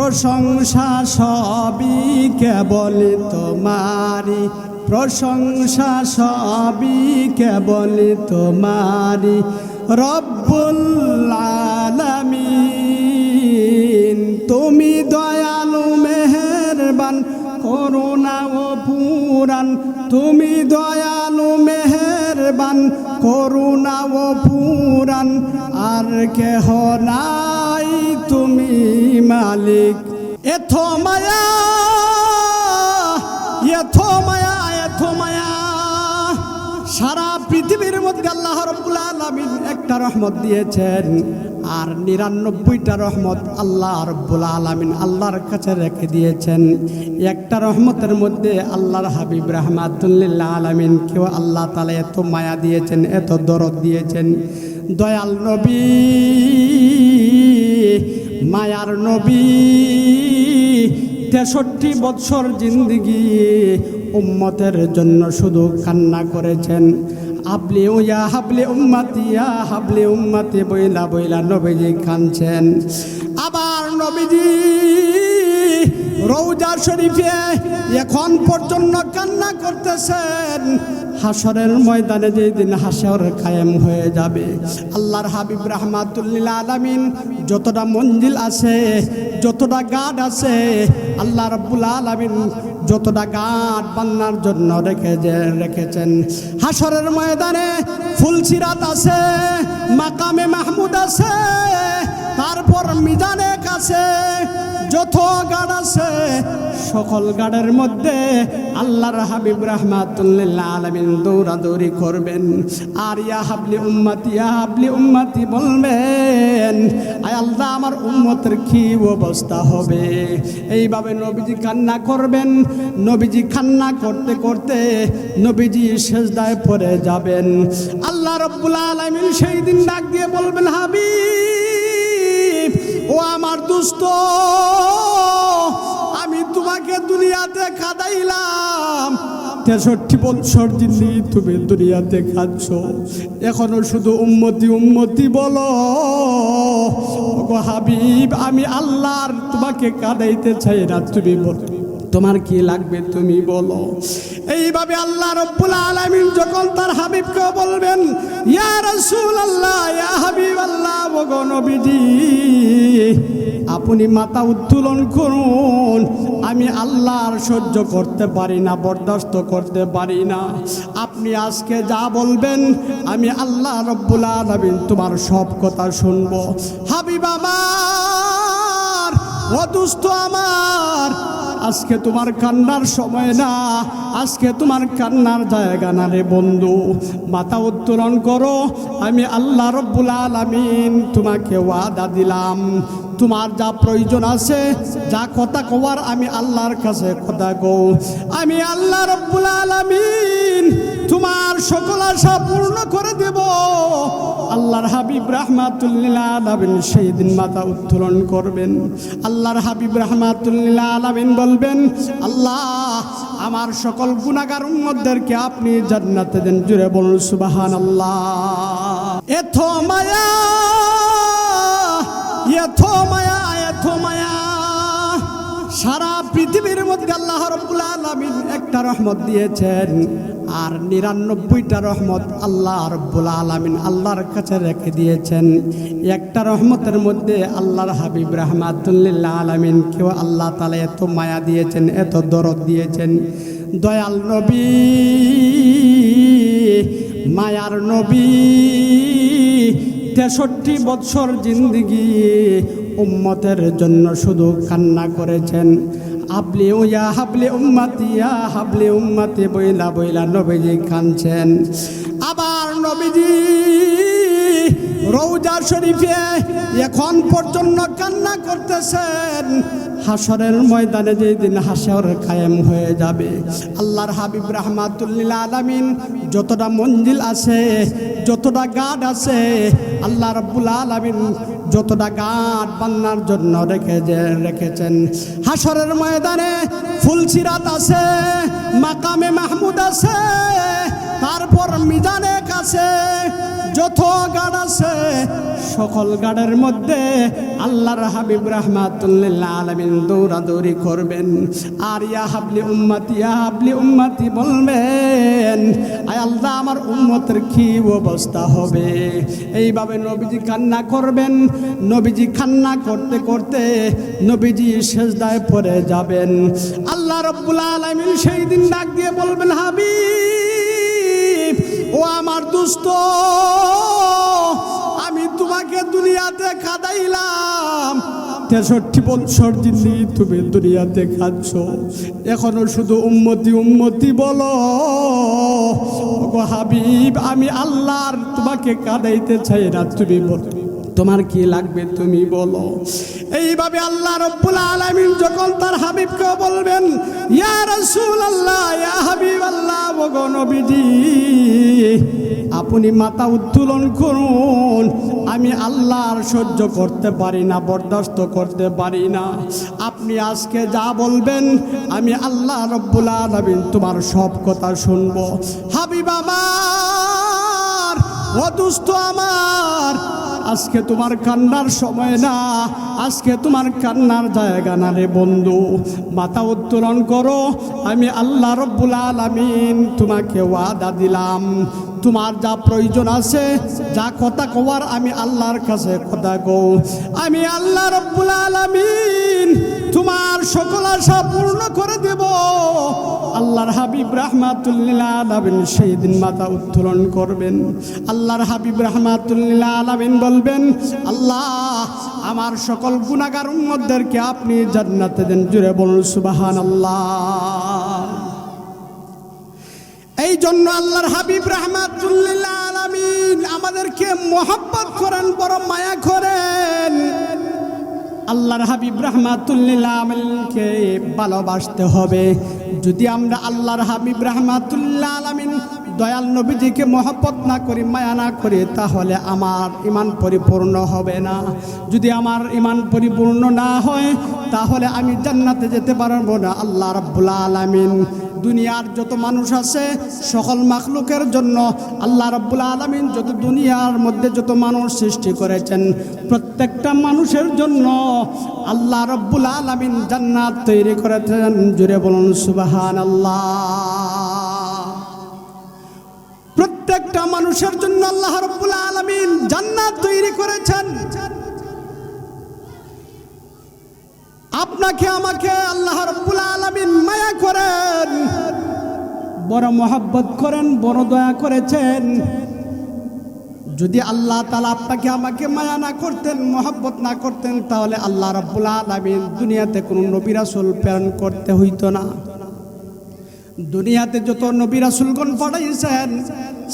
প্রশংসা সবই কেবল তোমারি, প্রশংসা সবই কেবল তোমারি রব্বুল আলামিন। তুমি দয়ালু মেহেরবান করুণা ও পুরাণ, তুমি দয়ালু মেহেরবান করুণা ও পুরাণ, আর কেহ নাই তুমি মালিক। এথো মায়া এথো মায়া এথো মায়া, সারা পৃথিবীর মধ্যে আল্লাহ রাব্বুল আলামিন একটা রহমত দিয়েছেন, আর ৯৯টা রহমত আল্লাহ রাব্বুল আলামিন আল্লাহর কাছে রেখে দিয়েছেন। একটা রহমতের মধ্যে আল্লাহর হাবিব রাহমাতুল লিল আলামিন কেউ আল্লাহ তাআলা এত মায়া দিয়েছেন, এত দরদ দিয়েছেন। দয়াল নবী, মায়ার নবী, ৬৩ বৎসর জিন্দেগি উম্মতের জন্য শুধু কান্না করেছেন। হাবলি ইয়া হাবলি উম্মতি, ইয়া হাবলি উম্মতি বইলা বইলা নবীজি কাঁদছেন। আবার নবীজি রওজা শরীফে এখন পর্যন্ত কান্না করতেছেন। হাসরের ময়দানে যেদিন হাসর কায়েম হয়ে যাবে, আল্লাহর হাবিব রাহমাতুল লিল আলামিন যতটা মঞ্জিল আছে, যতটা গাড আছে, আল্লাহ রাব্বুল আলামিন যতটা গাড বান্নার জন্য রেখেছেন। হাসরের ময়দানে ফুলসিরাত আছে, মাকামে মাহমুদ আছে, তারপর মিজানে আছে, যত গাড আছে সকল গাডের মধ্যে আল্লাহর হাবিব রাহমাতুল লিল আলামিন দৌড়াদৌড়ি করবেন, আর ইয়া হাবলি উম্মতি, ইয়া হাবলি উম্মতি বলবেন। আয় আল্লাহ, আমার উম্মতের কি অবস্থা হবে? এইভাবে নবীজি কান্না করবেন। নবীজি কান্না করতে করতে নবীজি সেজদায় পড়ে যাবেন। আল্লাহ রাব্বুল আলামিন সেই দিন ডাক দিয়ে বলবেন, হাবিব ও আমার দোস্ত, আমি তোমাকে দুনিয়াতে কাঁদাইলাম, ৬৩ বছর জিন্দেগি তুমি দুনিয়াতে কাঁদছ, এখনো শুধু উম্মতি উম্মতি বলো। ওগো হাবিব, আমি আল্লাহর তোমাকে কাঁদাইতে চাই না, তুমি বলো তোমার কি লাগবে তুমি বলো। এইভাবে আল্লাহ রাব্বুল আলামিন যখন তার হাবিবকে বলবেন, ইয়া রাসূলুল্লাহ, ইয়া হাবিবাল্লাহ, ওগো নবীজি আপনি মাথা উত্তোলন করুন, আমি আল্লাহর সহ্য করতে পারি না, বরদাস্ত করতে পারি না। আপনি আজকে যা বলবেন আমি আল্লাহ রাব্বুল আলামিন তোমার সব কথা শুনবো। হাবিব আমার, ও দোস্ত আমার, আজকে তোমার কান্নার সময় না, আজকে তোমার কান্নার জায়গা না রে বন্ধু। মাথা উত্তোলন করো, আমি আল্লাহ রাব্বুল আলামিন তোমাকে ওয়াদা দিলাম, তোমার যা প্রয়োজন আছে, যা কথা কওয়ার আমি আল্লাহর কাছে কথা কও। আমি আল্লাহ রাব্বুল আলামিন তোমার সকল আশা পূর্ণ করে দেব। আল্লাহর হাবিব রাহমাতুল লিল আলামিন সেই দিন মাথা উত্তোলন করবেন। আল্লাহর হাবিব রাহমাতুল লিল আলামিন বলবেন, আল্লাহ আমার সকল গুনাহগার উম্মতদেরকে আপনি জান্নাতে দেন। জুড়ে বলুন সুবহানাল্লাহ। এথো মায়া এথো মায়া এথো মায়া, সারা পৃথিবীর মধ্যে আল্লাহ রাব্বুল আলামিন একটা রহমত দিয়েছেন, আর ৯৯টা রহমত আল্লাহ রাব্বুল আলামিন আল্লাহর কাছে রেখে দিয়েছেন। একটা রহমতের মধ্যে আল্লাহর হাবিব রাহমাতুল লিল আলামিন কেউ আল্লাহ তাআলা এত মায়া দিয়েছেন, এত দরদ দিয়েছেন। দয়াল নবী, মায়ার নবী, ৬৩ বৎসর জিন্দেগি উম্মতের জন্য শুধু কান্না করেছেন। হাবলি ইয়া হাবলি উম্মতি, ইয়া হাবলি উম্মতি বইলা বইলা নবীজি কাঁদছেন। আবার নবীজি রওজা শরীফে এখন পর্যন্ত কান্না করতেছেন। হাসরের ময়দানে যেদিন হাসর কায়েম হয়ে যাবে, আল্লাহর হাবিব রাহমাতুল লিল আলামিন যতটা মঞ্জিল আছে, যতটা গাড আছে, আল্লাহ রাব্বুল আলামিন যতটা গাড বান্নার জন্য রেখেছেন। হাসরের ময়দানে ফুলসিরাত আছে, মাকামে মাহমুদ আছে, তারপর মিজানের কাছে যত গাড় আছে সকল গাড়ের মধ্যে আল্লাহর হাবিব রাহমাতুল লিল আলামিন দৌড়াদৌড়ি করবেন। আর ইয়া হাবলি উম্মতি বলবেন, আয় আল্লাহ আমার উম্মতের কি অবস্থা হবে। এইভাবে নবীজি কান্না করবেন। নবীজি কান্না করতে করতে নবীজি সেজদায় পড়ে যাবেন। আল্লাহ রাব্বুল আলামিন সেই দিন ডাক দিয়ে বলবেন, হাবিব ও আমার দোস্ত, আমি তোমাকে দুনিয়াতে কাঁদাইলাম, 63 বছর জিন্দেগি তুমি দুনিয়াতে কাঁদছ, এখনো শুধু উম্মতি বলো। ওগো হাবিব, আমি আল্লাহর তোমাকে কাঁদাইতে চাই না, তুমি বলো তোমার কি লাগবে তুমি বলো। এইভাবে আল্লাহ রাব্বুল আলামিন যখন তার হাবিবকে বলবেন, ইয়া রাসূলুল্লাহ, ইয়া হাবিবাল্লাহ, ওগো নবীজি আপনি মাথা উত্তোলন করুন, আমি আল্লাহর সহ্য করতে পারি না, বরদাস্ত করতে পারি না। আপনি আজকে যা বলবেন আমি আল্লাহ রাব্বুল আলামিন তোমার সব কথা শুনবো। হাবিব আমার, ও দোস্ত আমার, আজকে তোমার কান্নার সময় না, আজকে তোমার কান্নার জায়গা না রে বন্ধু। মাথা উত্তোলন করো, আমি আল্লাহ রাব্বুল আলামিন তোমাকে ওয়াদা দিলাম, তোমার যা প্রয়োজন আছে, যা কথা কওয়ার আমি আল্লাহর কাছে কথা কও। আমি আল্লাহ রাব্বুল আলামিন তোমার সকল আশা পূর্ণ করে দেব। আল্লাহর হাবিব রাহমাতুল লিল আলামিন সেই দিন মাথা উত্তোলন করবেন। আল্লাহর হাবিব রাহমাতুল লিল আলামিন বলবেন, আল্লাহ আমার সকল গুনাহগার উম্মতদেরকে আপনি জান্নাতে দেন। জুড়ে বলুন সুবহানাল্লাহ। এই জন্য আল্লাহর হাবিব রাহমাতুল লিল আলামিন আমাদেরকে মোহাব্বত করেন, বড় মায়া করেন। আল্লাহর হাবিব রাহমাতুল লিল আলামিনকে ভালোবাসতে হবে। যদি আমরা আল্লাহর হাবিব রাহমাতুল লিল আলামিন দয়াল নবীজিকে মহব্বত না করি, মায়া না করি, তাহলে আমার ঈমান পরিপূর্ণ হবে না। যদি আমার ঈমান পরিপূর্ণ না হয় তাহলে আমি জান্নাতে যেতে পারবো না। আল্লাহ রাব্বুল আলামিন দুনিয়ার যত মানুষ আছে সকল মাখলুকের জন্য আল্লাহ রাব্বুল আলামিন যত দুনিয়ার মধ্যে যত মানুষ সৃষ্টি করেছেন, প্রত্যেকটা মানুষের জন্য আল্লাহ রাব্বুল আলামিন জান্নাত তৈরি করেছেন। জুড়ে বলুন সুবহানাল্লাহ। প্রত্যেকটা মানুষের জন্য আল্লাহ রাব্বুল আলামিন জান্নাত তৈরি করেছেন। আপনাকে আমাকে আল্লাহ রাব্বুল আলামিন মায়া করেন, বড় মহব্বত করেন, বড় দয়া করেছেন। যদি আল্লাহ তাআলা আপনাকে আমাকে মায়া না করতেন, মহব্বত না করতেন, তাহলে আল্লাহ রাব্বুল আলামিন দুনিয়াতে কোনো নবী রাসূল প্রেরণ করতে হইতো না। দুনিয়াতে যত নবী রাসূলগণ পাঠাইছেন,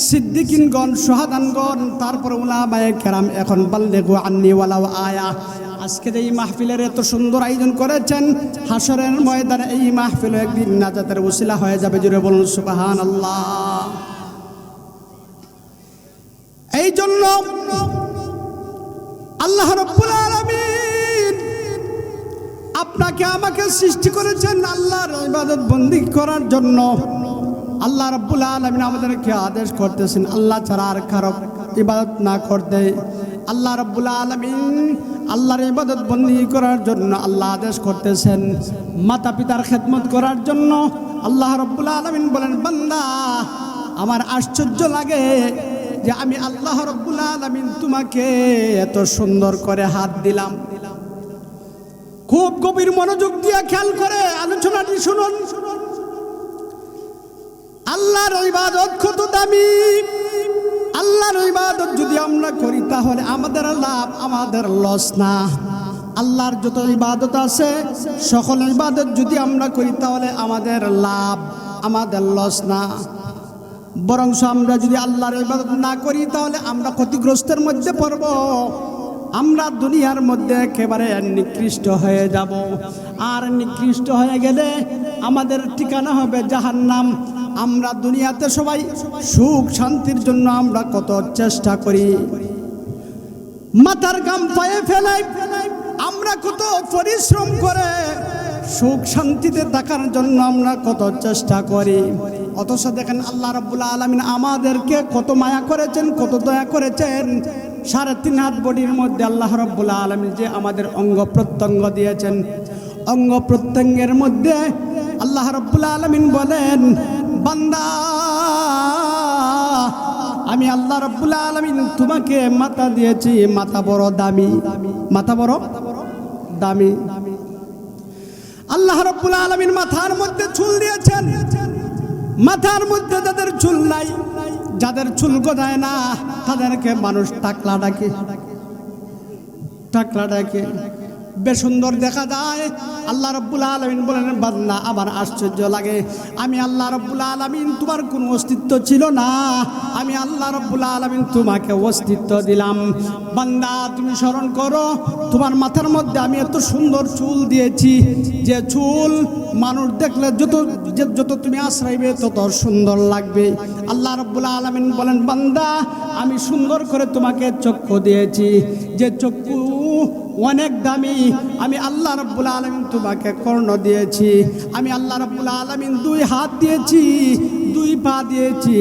সিদ্দিকিনগণ, সুহাদানগণ, তারপর উলামায়ে কেরাম, এখন বাল্লিগু আন্নী ওয়ালাউ আয়া। আজকে এই মাহফিলের এত সুন্দর আয়োজন করেছেন, হাসরের ময়দানে এই মাহফিল একদিন নাজাতের ওসিলা হয়ে যাবে। জুড়ে বলুন সুবহানাল্লাহ। এই জন্য আল্লাহ রাব্বুল আলামিন আপনাকে আমাকে সৃষ্টি করেছেন আল্লাহর ইবাদত বন্দেগী করার জন্য। আল্লাহ রাব্বুল আলামিন আমাদেরকে আদেশ করতেছেন আল্লাহ ছাড়া আর কারো ইবাদত না করতে। আল্লাহ রাব্বুল আলামিন আল্লাহর ইবাদত বন্দেগী করার জন্য আল্লাহ আদেশ করতেছেন, মাতা পিতার খেদমত করার জন্য। আল্লাহ রাব্বুল আলামিন বলেন, বান্দা আমার আশ্চর্য লাগে যে আমি আল্লাহ রাব্বুল আলামিন তোমাকে এত সুন্দর করে হাত দিলাম। খুব গভীর মনোযোগ দিয়ে খেয়াল করে আলোচনাটি শুনুন। আল্লাহর ইবাদত কত দামি। আল্লাহর ইবাদত যদি আমরা করি তাহলে আমাদের লাভ, আমাদের লস না। আল্লাহর যত ইবাদত আছে সকল ইবাদত যদি আমরা করি তাহলে আমাদের লাভ, আমাদের লস না। বরং আমরা যদি আল্লাহর ইবাদত না করি তাহলে আমরা ক্ষতিগ্রস্তের মধ্যে পড়ব। আমরা দুনিয়ার মধ্যে একেবারে নিকৃষ্ট হয়ে যাব। আর নিকৃষ্ট হয়ে গেলে আমাদের ঠিকানা হবে জাহান্নাম। আমরা দুনিয়াতে সবাই সুখ শান্তির জন্য আমরা কত চেষ্টা করি, মাথার ঘাম পায়ে ফেলাই, আমরা কত পরিশ্রম করে সুখ শান্তিতে থাকার জন্য আমরা কত চেষ্টা করি, অথচ দেখেন আল্লাহ রাব্বুল আলামিন আমাদেরকে কত মায়া করেছেন, কত দয়া করেছেন। 3.5 হাত বডির মধ্যে আল্লাহ রাব্বুল আলামিন যে আমাদের অঙ্গ প্রত্যঙ্গ দিয়েছেন, অঙ্গ প্রত্যঙ্গের মধ্যে আল্লাহ রাব্বুল আলামিন বলেন, বান্দা আমি আল্লাহ রাব্বুল আলামিন তোমাকে মাথা দিয়েছি, মাথা বড় দামি, মাথা বড় দামি। আল্লাহ রাব্বুল আলামিন মাথার মধ্যে চুল দিয়েছেন, মাথার মধ্যে যাদের চুল নাই, যাদের চুল গজায় না, তাদেরকে মানুষ টাকলা ডাকে, টাকলা ডাকে, বেশ সুন্দর দেখা যায়। আল্লাহ রাব্বুল আলামিন বলেন, বান্দা আমার আশ্চর্য লাগে, আমি আল্লাহ রাব্বুল আলামিন তোমার কোনো অস্তিত্ব ছিল না, আমি আল্লাহ রাব্বুল আলামিন তোমাকে অস্তিত্ব দিলাম। বান্দা তুমি স্মরণ করো, তোমার মাথার মধ্যে আমি এত সুন্দর চুল দিয়েছি, যে চুল মানুষ দেখলে যত তুমি আশ্রাইবে তত সুন্দর লাগবে। আল্লাহ রাব্বুল আলামিন বলেন, বান্দা আমি সুন্দর করে তোমাকে চক্ষু দিয়েছি, যে চক্ষু অনেক দামি। আমি আল্লাহ রাব্বুল আলামিন তোমাকে কর্ণ দিয়েছি, আমি আল্লাহ রাব্বুল আলামিন 2 হাত দিয়েছি, 2 পা দিয়েছি,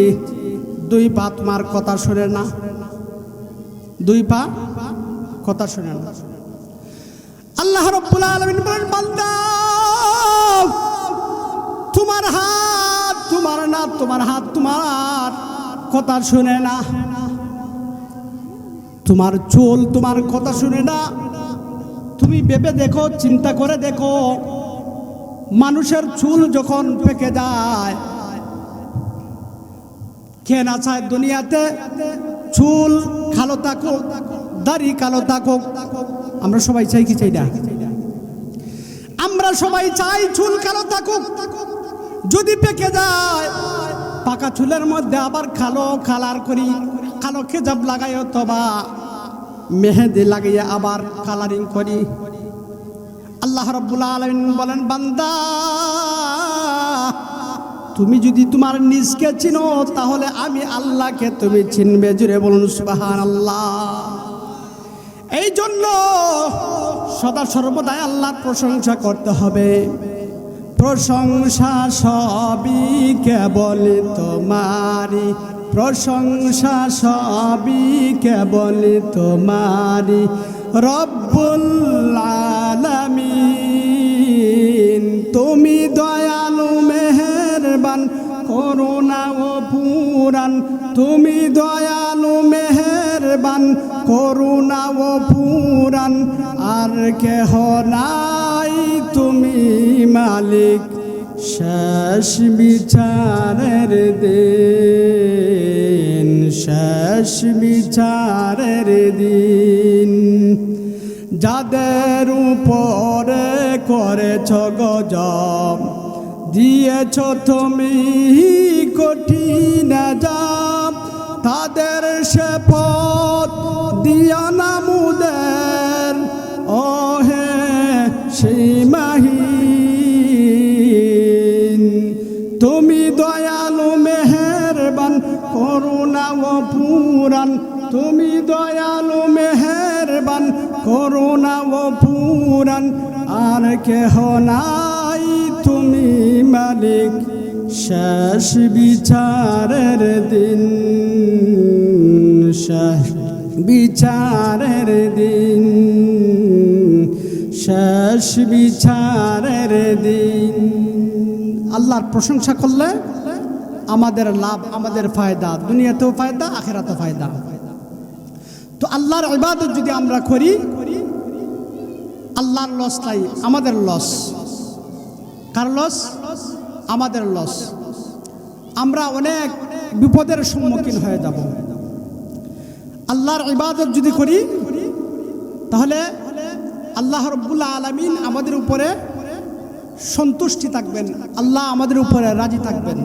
2 পা তোমার কথা শুনে না, 2 পা কথা শুনে না। আল্লাহ রাব্বুল আলামিন বলেন, বান্দা তোমার হাত তোমার না, তোমার হাত তোমার কথা শুনে না, তোমার চুল তোমার কথা শুনে না। তুমি ভেবে দেখো, চিন্তা করে দেখো, মানুষের চুল যখন পেকে যায়, কে না চায় দুনিয়াতে চুল কালো থাকুক, দাড়ি কালো থাকুক? আমরা সবাই চাই কি চাই না? আমরা সবাই চাই চুল কালো থাকুক। যদি পেকে যায়, পাকা চুলের মধ্যে আবার কালো কালার করি, কালো খেজাব লাগাই অথবা মেহেদি লাগিয়ে আবার কালারিং করি। আল্লাহ রাব্বুল আলামিন বলেন, বান্দা তুমি যদি তোমার নিজকে চিনো, তাহলে আমি আল্লাহকে তুমি চিনবে। জুড়ে বলুন সুবহানাল্লাহ। এই জন্য সদা সর্বদাই আল্লাহর প্রশংসা করতে হবে। প্রশংসা সবই কেবল তোমারি, প্রশংসা সবই কেবল তোমারি, রব্বুল আলামিন। তুমি দয়ালু মেহেরবান, করুণা ও পুরাণ, তুমি দয়ালু মেহেরবান, করুণা ও পুরাণ, আর কেহ নাই তুমি মালিক শেষ বিচারের দিন, শেষ বিচারের দিন। যাদের উপরে করেছ গজব, দিয়েছ তুমি কঠিন আযাব, তাদের সে পথ দিয়া না মুদের, ও হে সীমাহীন। তুমি দয়ালু মেহেরবান, করুণা ও পুরাণ, তুমি দয়ালু মেহেরবান, করুণা ও পুরাণ, আর কেহ নাই তুমি মালিক শেষ বিচারের দিন, শেষ বিচারের দিন, শেষ বিচারের দিন। আল্লাহর প্রশংসা করলে আমাদের লাভ, আমাদের ফায়দা, দুনিয়াতেও ফায়দা, আখিরাতেও ফায়দা। তো আল্লাহর ইবাদত যদি আমরা করি, আল্লাহর লস নাই, আমাদের লস। কার লস? আমাদের লস। আমরা অনেক বিপদের সম্মুখীন হয়ে যাব। আল্লাহর ইবাদত যদি করি, তাহলে আল্লাহ রাব্বুল আলামিন আমাদের উপরে সন্তুষ্টি থাকবেন, আল্লাহ আমাদের উপরে রাজি থাকবেন।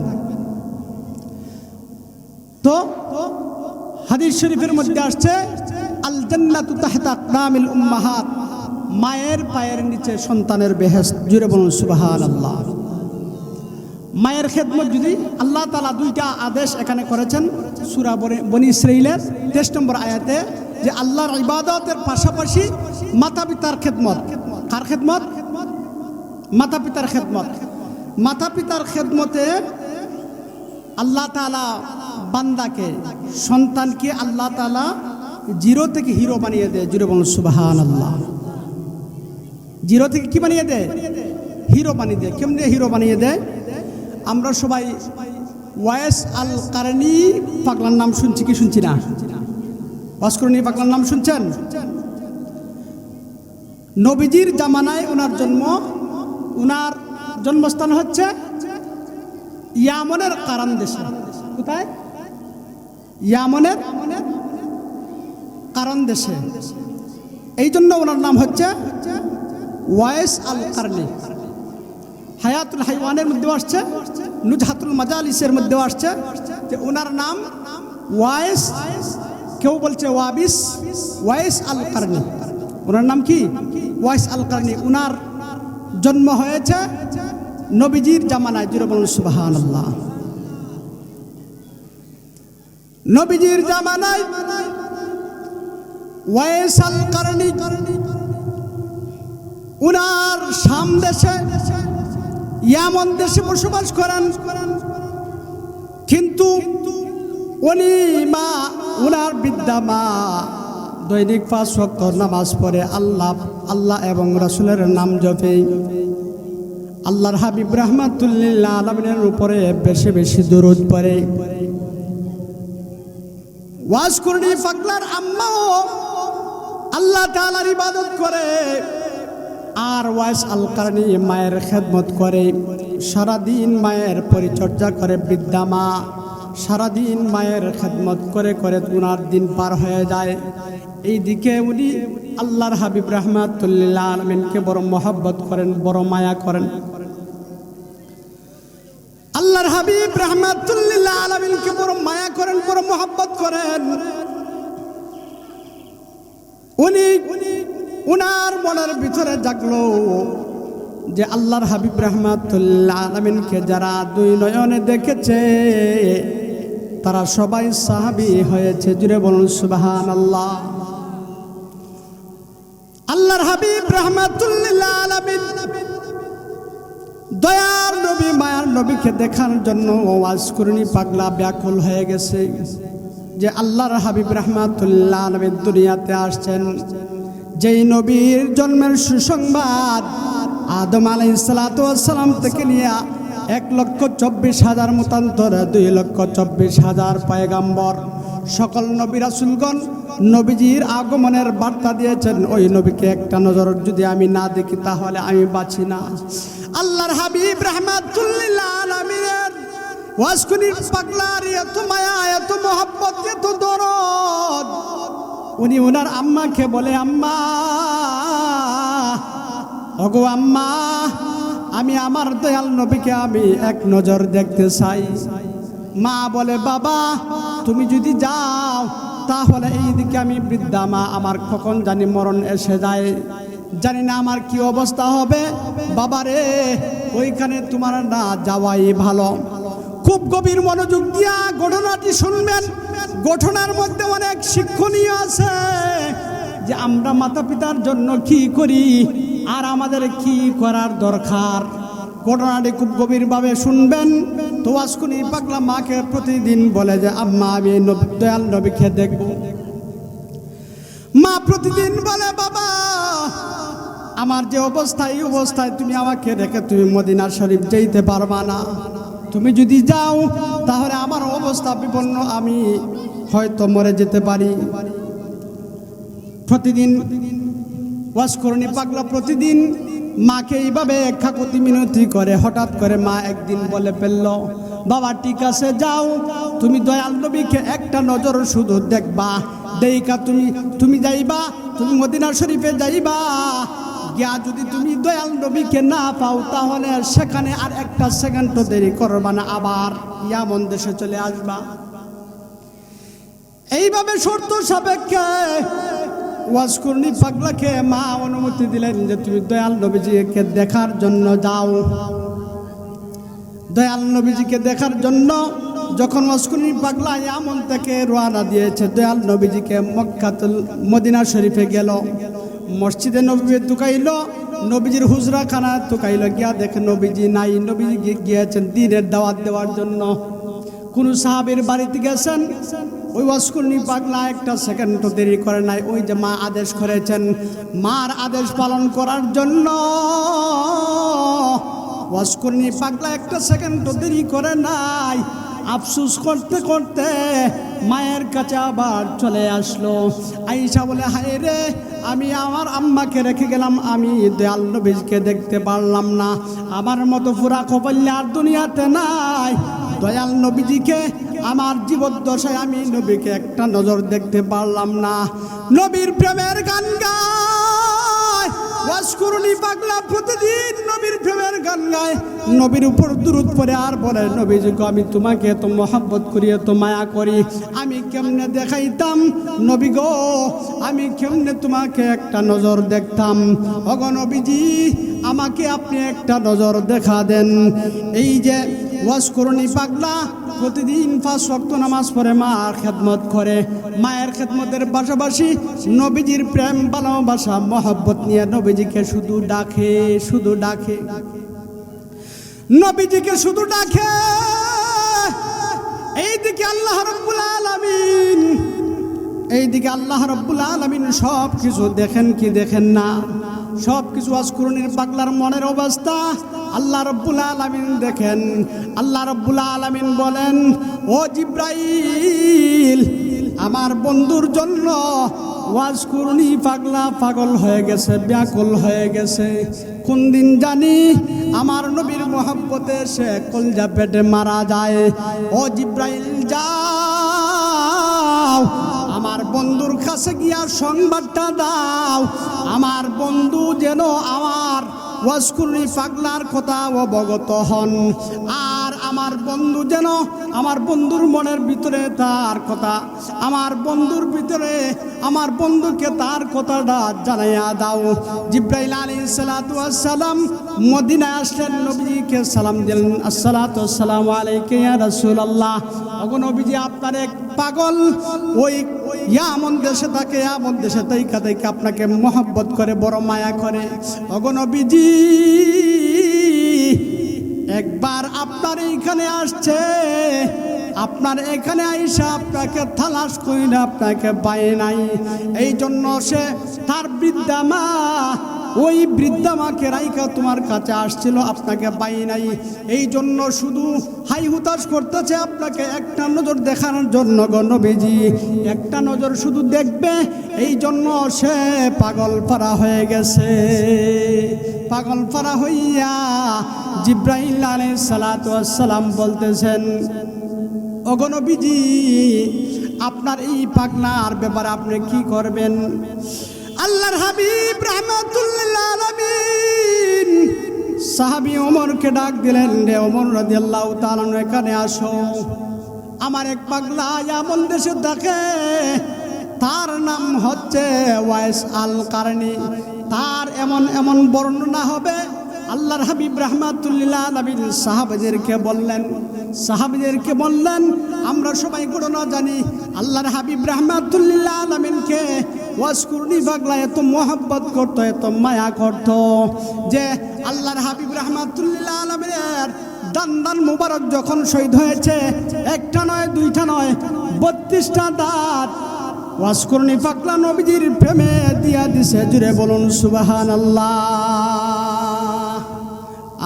তো হাদিস শরীফের মধ্যে আসছে, আল জান্নাতু তাহতা আকদামিল উম্মাহাত, মায়ের পায়ের নিচে সন্তানের বেহেশত। জুড়ে বলুন সুবহানাল্লাহ। মায়ের খেদমত যদি আল্লাহ তাআলা 2টা আদেশ এখানে করেছেন সূরা বনী ইসরাঈলের 23 নম্বর আয়াতে, যে আল্লাহর ইবাদতের পাশাপাশি মাতা পিতার খেদমত। কার খেদমত? মাতা পিতার খেদমত। মাতা পিতার খেদমতে আল্লাহ তাআলা বান্দাকে, সন্তানকে আল্লাহ তাআলা জিরো থেকে হিরো বানিয়ে দেয়। জিরো বলুন সুবহানাল্লাহ। জিরো থেকে কি বানিয়ে দেয়? হিরো বানিয়ে দেয়। কেমনে হিরো বানিয়ে দেয়? আমরা সবাই ওয়াইস আল কারনি পাগলার নাম শুনছি কি শুনছি না? ওয়াইস কারনি পাগলার নাম শুনছেন? নবীজির জামানায় ওনার জন্মস্থান হচ্ছে ইয়ামনের কারান দেশে। কোথায়? ইয়ামনের কারান দেশে। এই জন্য ওনার নাম হচ্ছে ওয়াইস আল কারনি। হায়াতুল হাইওয়ানের মধ্যে আসছে, নুজহাতুল মাজালিসের মধ্যে আসছে যে ওনার নাম ওয়াইস, কেউ বলছে ওয়াবিস, ওয়াইস আল কারনি। ওনার নাম কি? ওয়াইস আল কারনি। ওনার জন্ম হয়েছে নবীজির জামানায়। জুড়ে বলুন সুবহানাল্লাহ। নবীজির জামানায় ওয়াইস আল কারনি উনার শাম দেশে, ইয়ামন দেশে বসবাস করেন। কিন্তু উনি মা, উনার বিদ্যা মা দৈনিক 5 ওয়াক্ত নামাজ পড়ে, আল্লাহ এবং রাসূলের নাম জপে, আল্লাহর হাবিব রাহমাতুল লিল আলামিনের উপরে বেশি বেশি দরুদ পড়ে। ওয়াজ করনি পাগলার আম্মাও আল্লাহ তাআলার ইবাদত করে, আর ওয়াইস আল কারনি মায়ের খেদমত করে, সারাদিন মায়ের পরিচর্যা করে। বৃদ্ধা মা সারাদিন মায়ের খেদমত করে করে উনার দিন পার হয়ে যায়। এইদিকে উনি আল্লাহর হাবিব রাহমাতুল লিল আলামিনকে বড় মহব্বত করেন, বড় মায়া করেন। আল্লাহর হাবিব রাহমাতুল লিল আলামিনকে বড় মায়া করেন, বড় মহব্বত করেন। উনি উনার মনের ভিতরে জাগলো যে আল্লাহর হাবিব রাহমাতুল লিল আলামিনকে যারা 2 নয়নে দেখেছে তারা সবাই সাহাবী হয়েছে। জুড়ে বলুন সুবহানাল্লাহ। আল্লাহর হাবিব রাহমাতুল লিল আলামিন দয়ার নবী, মায়ার নবীকে দেখার জন্য ওয়াজ করনি পাগলা ব্যাকুল হয়ে গেছে যে আল্লাহর হাবিব রাহমাতুল লিল আলামিন দুনিয়াতে আসছেন। যেই নবীর জন্মের সুসংবাদ আদম আলাইহিস সালাতু ওয়াস সালাম থেকে নিয়ে 1,24,000 মতান্তর 2,24,000 পয়গাম্বর সকল নবী রাসূলগণ নবীজির আগমনের বার্তা দিয়েছেন। ওই নবীকে একটা নজর যদি আমি না দেখি তাহলে আমি বাঁচি না। আল্লাহর হাবিব রাহমাতুল লিল আলামিনের ওয়াজকুনির পাগলার এত মায়া, এত মহব্বত, এত দরদ। উনি ওনার আম্মাকে বলে, আম্মা, ওগো আম্মা, আমি আমার দয়াল নবীকে আমি এক নজর দেখতে চাই। মা বলে, বাবা তুমি যদি যাও তাহলে এইদিকে আমি বৃদ্ধা মা, আমার কখন জানি মরণ এসে যায়, জানি না আমার কি অবস্থা হবে। বাবারে ওইখানে তোমার না যাওয়াই ভালো। খুব গভীর মনোযোগ দিয়া ঘটনাটি শুনবেন। ঘটনার মধ্যে অনেক শিক্ষণীয় আছে যে আমরা মাতা পিতার জন্য কি করি আর আমাদের কি করার দরকার। ঘটনাটি খুব গভীরভাবে শুনবেন। তো ওয়াজকুনি পাগলা মাকে প্রতিদিন বলে যে আম্মা আমি দয়াল নবীকে দেখব। মা প্রতিদিন বলে, বাবা আমার যে অবস্থা, এই অবস্থায় তুমি আমাকে রেখে তুমি মদিনা শরীফ যেতে পারবা না। তুমি যদি যাও তাহলে আমার অবস্থা বিপন্ন, আমি হয়তো মরে যেতে পারি। প্রতিদিন ওয়াজকুনি পাগলা প্রতিদিন মাকে এইভাবে কাকুতি মিনতি করে। হঠাৎ করে মা একদিন বলে ফেলল, বাবা ঠিক আছে যাও, তুমি দয়াল নবীকে একটা নজর শুধু দেখবা, দেইকা তুমি যাইবা, তুমি মদিনা শরীফে যাইবা, গিয়া যদি তুমি দয়াল নবীকে না পাও তাহলে সেখানে আর একটা সেকেন্ডও দেরি করবা না, আবার ইয়ামন দেশে চলে আসবা। এইভাবে শর্ত সাপেক্ষে ওয়াজকুনি পাগলাকে মা অনুমতি দিলেন যে তুমি দয়াল নবীজিকে দেখার জন্য যাও। দয়াল নবীজিকে দেখার জন্য যখন ওয়াজকুনি পাগলা ইয়ামন থেকে রওনা দিয়েছে, দয়াল নবীজিকে মক্কাতুল মদিনা শরীফে গেল, মসজিদে নববী ঢুকাইল, নবীজির হুজরাখানা তোকাইল, গিয়া দেখে নবীজি নাই। নবীজি গিয়েছেন দিনের দাওয়াত দেওয়ার জন্য। কোন সাহাবীর বাড়িতে গেছেন, ওই ওয়াসকুরনি পাগলা একটা সেকেন্ডও দেরি করে নাই। ওই যে মা আদেশ করেছেন, মার আদেশ পালন করার জন্য ওয়াসকুরনি পাগলা একটা সেকেন্ডও দেরি করে নাই। আফসোস করতে করতে মায়ের কাছে আবার চলে আসলো। আয়েশা বলে, হায় রে, আমি আমার আম্মাকে রেখে গেলাম, আমি দয়াল নবীকে দেখতে পারলাম না। আমার মতো পুরা কপাল্য আর দুনিয়াতে নাই। দয়াল নবীজিকে আমার জীবদ্দশায় আমি নবীকে একটা নজর দেখতে পারলাম না। নবীর প্রেমের গান গায় ওয়াসকুরনি পাগলা, প্রতিদিন নবীর প্রেমের গান গায়, নবীর উপর দুরূদ পড়ে আর বলে, নবীজি গো, আমি তোমাকে এত মহব্বত করি, এত মায়া করি, আমি কেমনে দেখাইতাম নবী গো, আমি কেমনে তোমাকে একটা নজর দেখতাম। ওগো নবীজি, আমাকে আপনি একটা নজর দেখা দেন। এই যে ওয়াসকুরনি পাগলা প্রতিদিন 5 ওয়াক্ত নামাজ পড়ে, মার খেদমত করে। মায়ের খেদমতের পাশাপাশি নবীজির প্রেম ভালোবাসা মহব্বত নিয়ে নবীজিকে শুধু ডাকে, শুধু ডাকে, নবীজিকে শুধু ডাকে। এইদিকে আল্লাহ রাব্বুল আলামিন, এইদিকে আল্লাহ রাব্বুল আলামিন সব কিছু দেখেন কি দেখেন না? সব কিছু ওয়াসকুরনির পাগলার মনের অবস্থা আল্লাহ রাব্বুল আলামিন দেখেন। আল্লাহ রাব্বুল আলামিন বলেন, ও জিব্রাইল, আমার বন্ধুর জন্য ওয়াসকুরনি পাগলা পাগল হয়ে গেছে, ব্যাকুল হয়ে গেছে। কোন দিন জানি আমার নবীর মহব্বতে সে কলজা পেটে মারা যায়। ও জিব্রাইল, যাও আমার বন্ধুর কাছে গিয়া সংবাদটা দাও, আমার বন্ধু যেন আমার ওয়াসকুরনি পাগলার কথা অবগত হন, আর আমার বন্ধু যেন, আমার বন্ধুর মনের ভিতরে তার কথা, আমার বন্ধুর ভিতরে, আমার বন্ধুকে তার কথাটা জানাইয়া দাও। জিব্রাইল আলাইহিস সালাতু ওয়াস সালাম মদিনায় আসলেন, নবীজিকে সালাম দিলেন, আসসালাতু ওয়াসসালামু আলাইকা ইয়া রাসূলুল্লাহ। ওগো নবীজি, আপনার এক পাগল ওই ইয়ামন দেশে থাকে, ইয়ামন দেশে তাইকা তাইকা আপনাকে মহব্বত করে, বড় মায়া করে। ওগো নবীজি, একবার আপনার এইখানে আসছে, আপনার এখানে আইসা আপনাকে তালাশ করি না, আপনাকে পায় নাই। এই জন্য সে তার বৃদ্ধা মা, ওই বৃদ্ধা মাকে রাইকা তোমার কাছে আসছিল, আপনাকে পাই নাই। এই জন্য শুধু হাই হুতাশ করতেছে আপনাকে একটা নজর দেখানোর জন্য। গো নবীজি, একটা নজর শুধু দেখবে, এই জন্য সে পাগল পারা হয়ে গেছে। পাগল পারা হইয়া জিব্রাইল আলাইহিস সালাতু ওয়াস সালাম বলতেছেন, ওগো নবীজি, আপনার এই পাগলার ব্যাপারে আপনি কি করবেন? আল্লাহর হাবিব রাহমাতুল লিল আলামিন সাহাবী ওমরকে ডাক দিলেন, রে ওমর রাদিয়াল্লাহু তাআলা আনহু, এখানে আসো। আমার এক পাগলা ইয়ামন দেশে থাকে, তার নাম হচ্ছে ওয়াইস আল কারনি। তার এমন এমন বর্ণনা হবে। আল্লাহর হাবিব রাহমাতুল লিল আলামিন সাহাবীদেরকে বললেন, আমরা সবাই ঘটনা জানি। আল্লাহর হাবিব রাহমাতুল লিল আলামিনকে ওয়াসকুরনি পাগলা এত মহব্বত করতো, এত মায়া করতো, যে আল্লাহর হাবিব রাহমাতুল লিল আলামিনের দান মুবারক যখন শহীদ হয়েছে, একটা নয়, দুইটা নয়, 32টা দাঁত ওয়াসকুরনি পাগলা নবীজির প্রেমে দিয়া দিছে। জুড়ে বলুন সুবহানাল্লাহ।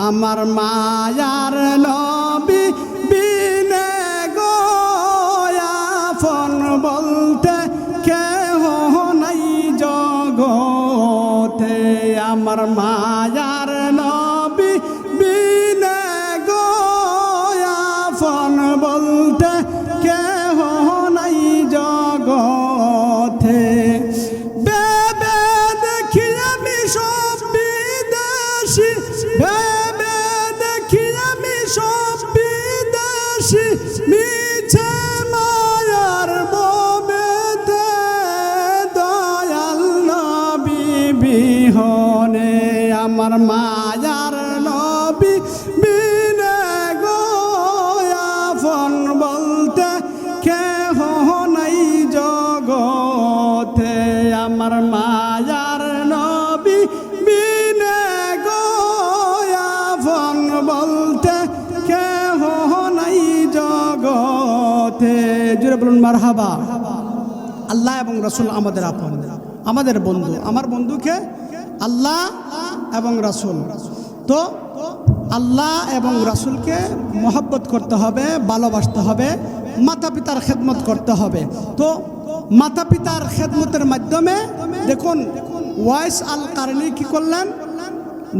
আমার মায়ার নবী বিনে গো আপন বলতে কেহ নাই জগতে। আমার মায়ার নবী বিনে গো আপন বলতে কেহ নাই জগতে। বেবে দেখি আমি সব বিদেশি, বেবে দেখি আমি সব বিদেশি, মিছে মায়ার ববেতে দয়াল নবী বিহনে। আমার মায়ার নবী বিনে গো আপন বলতে কেহ নাই জগতে। আমার মায়ার নবী বিনে বলতে কেহ নাই জগতে। জোরে বলুন মারহাবা। আল্লাহ এবং রাসূল আমাদের আপন, আমাদের বন্ধু। আমার বন্ধুকে আল্লাহ এবং রাসূল। তো আল্লাহ এবং রাসূলকে মহব্বত করতে হবে, ভালোবাসতে হবে, মাতা পিতার খেদমত করতে হবে। তো মাতা পিতার খেদমতের মাধ্যমে দেখুন ওয়াইস আল কারনী কি করলেন,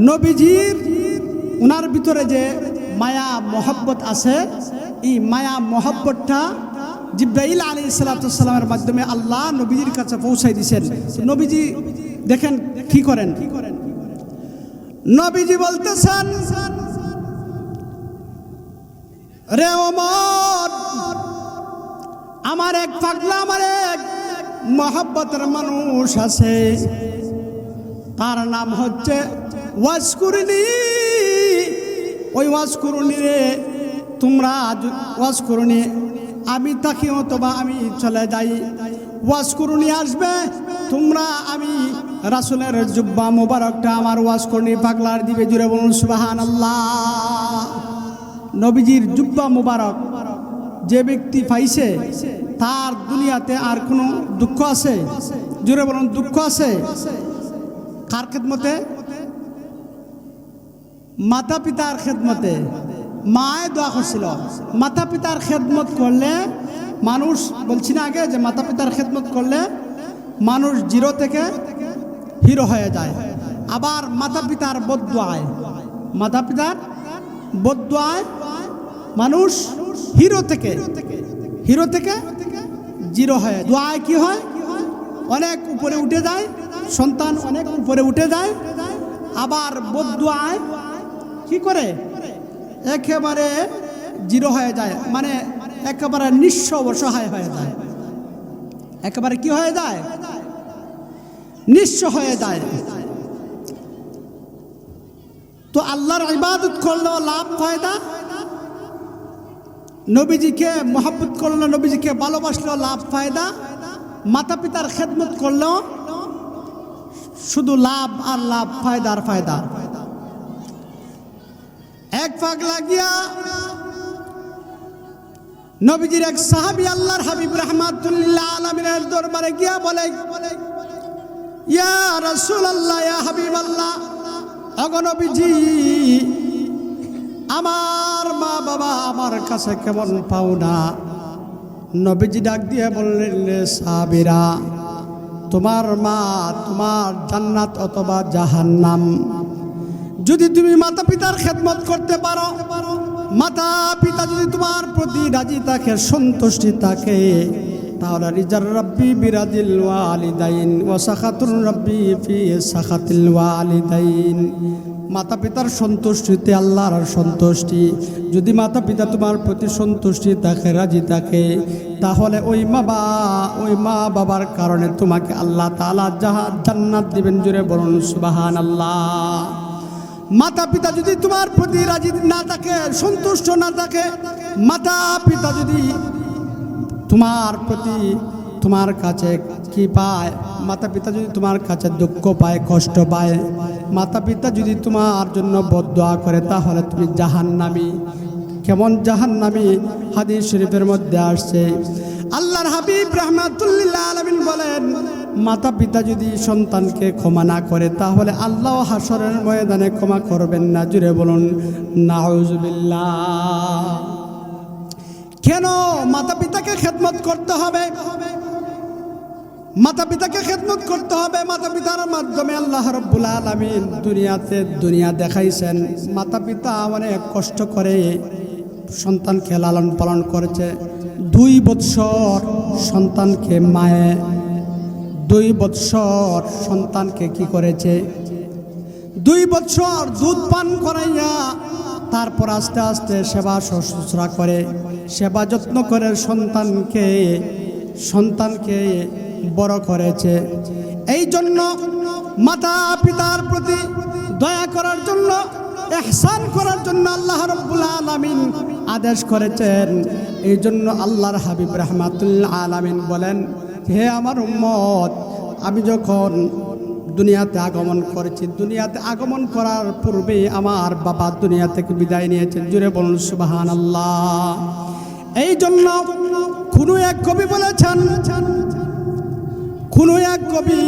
নবীজির উনার ভিতরে যে মায়া মহব্বত আছে, এই মায়া মহব্বতটা জিব্রাইল আলাইহিস সালামের মাধ্যমে আল্লাহ নবীজির কাছে পৌঁছাই দিয়েছেন। নবীজি দেখেন কি করেন, নবীজি বলতেছেন, রে ওমর, আমার এক পাগলা, আমার এক মহব্বতের মানুষ আছে, তার নাম হচ্ছে ওয়াজকুরনি। ওই ওয়াজকুরনি রে তোমরা ওয়াজকুরনি, আমি তাকে অথবা আমি চলে যাই, ওয়াজকুরনি আসবে, তোমরা আমি রাসূলের জুব্বা মোবারকটা আমার ওয়াজকুরনি পাগলার দিবে। জুড়ে বলুন সুবহানাল্লাহ। নবীজির জুব্বা মোবারক যে ব্যক্তি পাইছে তার দুনিয়াতে আর কোনো দুঃখ আছে? জুড়ে বলুন দুঃখ আছে? কার খেদমতে? মাতা পিতার খেদমতে। মায়ে দোয়া করছিল, মাতা পিতার খেদমত করলে মানুষ, বলছি না আগে যে মাতা পিতার খেদমত করলে মানুষ জিরো থেকে হিরো হয়ে যায়। আবার মাতা পিতার বদদুয়ায়, মাতা পিতার বদদুয়ায় মানুষ হিরো থেকে জিরো হয়ে, দোয়ায় কি হয়, অনেক উপরে উঠে যায়, সন্তান অনেক উপরে উঠে যায়। আবার বদদুয়ায় কি করে, একেবারে জিরো হয়ে যায়, মানে একেবারে নিঃস্ব অসহায় হয়ে যায়, একেবারে কি হয়ে যায়, নিঃস্ব হয়ে যায়। তো আল্লাহর ইবাদত করলেও লাভ ফায়দা, নবীজিকে মহব্বত করলো, নবীজিকে ভালোবাসলো লাভ ফায়দা, মাতা পিতার খেদমত করলেও শুধু লাভ আর লাভ, ফায়দা আর ফায়দা। এক পাগলা গিয়া নবীজির এক সাহাবী আল্লাহর হাবিব রাহমাতুল্লিল আলামিনের দরবারে গিয়া বলে, ইয়া রাসূলুল্লাহ, ইয়া হাবিবাল্লাহ, ওগো নবীজি, আমার মা বাবা আমার কাছে কেমন পাও না। নবীজি ডাক দিয়ে বললেন, সাহাবীরা, তোমার মা তোমার জান্নাত অথবা জাহান্নাম। যদি তুমি মাতা পিতার খেদমত করতে পারো, মাতা পিতা যদি তোমার প্রতি রাজি থাকে, সন্তুষ্টি থাকে, তাহলে রিজার রাব্বি বিরাদিল ওয়ালিদাইন ওয়া সাখাতুর রাব্বি ফি সাখাতিল ওয়ালিদাইন। মাতা পিতার সন্তুষ্টিতে আল্লাহর সন্তুষ্টি। যদি মাতা পিতা তোমার প্রতি সন্তুষ্টি থাকে, রাজি থাকে, তাহলে ওই মা বাবার কারণে তোমাকে আল্লাহ তাআলা জান্নাত দিবেন। জুড়ে বলুন সুবহানাল্লাহ। মাতা পিতা যদি তোমার প্রতি রাজি না থাকে, সন্তুষ্ট না থাকে, মাতা পিতা যদি তোমার প্রতি, তোমার কাছে কি পায়, মাতা পিতা যদি তোমার কাছে দুঃখ পায়, কষ্ট পায়, মাতা পিতা যদি তোমার জন্য বদদুয়া করে, তাহলে তুমি জাহান্নামী। কেমন জাহান্নামী? হাদিস শরীফের মধ্যে আসছে, আল্লাহর হাবিব রাহমাতুল্লিল আলামিন বলেন, মাতা পিতা যদি সন্তানকে ক্ষমা না করে, তাহলে আল্লাহ হাসরের ময়দানে ক্ষমা করবেন না। জুড়ে বলুন নাউজুবিল্লাহ। কেন মাতা পিতাকে খেদমত করতে হবে? মাতা পিতাকে খেদমত করতে হবে। মাতা পিতার মাধ্যমে আল্লাহ রাব্বুল আলামিন দুনিয়া দেখাইছেন। মাতা পিতা অনেক কষ্ট করে সন্তানকে লালন পালন করেছে। 2 বৎসর সন্তানকে মায়ে 2 বৎসর সন্তানকে কি করেছে? 2 বৎসর দুধ পান করাইয়া তারপর আস্তে আস্তে সেবা শুশ্রূষা করে, সেবা যত্ন করে সন্তানকে বড় করেছে। এই জন্য মাতা পিতার প্রতি দয়া করার জন্য, ইহসান করার জন্য আল্লাহ রাব্বুল আলামিন আদেশ করেছেন। এই জন্য আল্লাহর হাবিব রাহমাতুল আলামিন বলেন, হে আমার উম্মত, আমি যখন দুনিয়াতে আগমন করেছি। দুনিয়াতে আগমন করার পূর্বে আমার বাবা দুনিয়া থেকে বিদায় নিয়েছেন। জুড়ে বলুন সুবহানাল্লাহ। এই জন্য কোনো এক কবি বলেছেন, কোনো এক কবি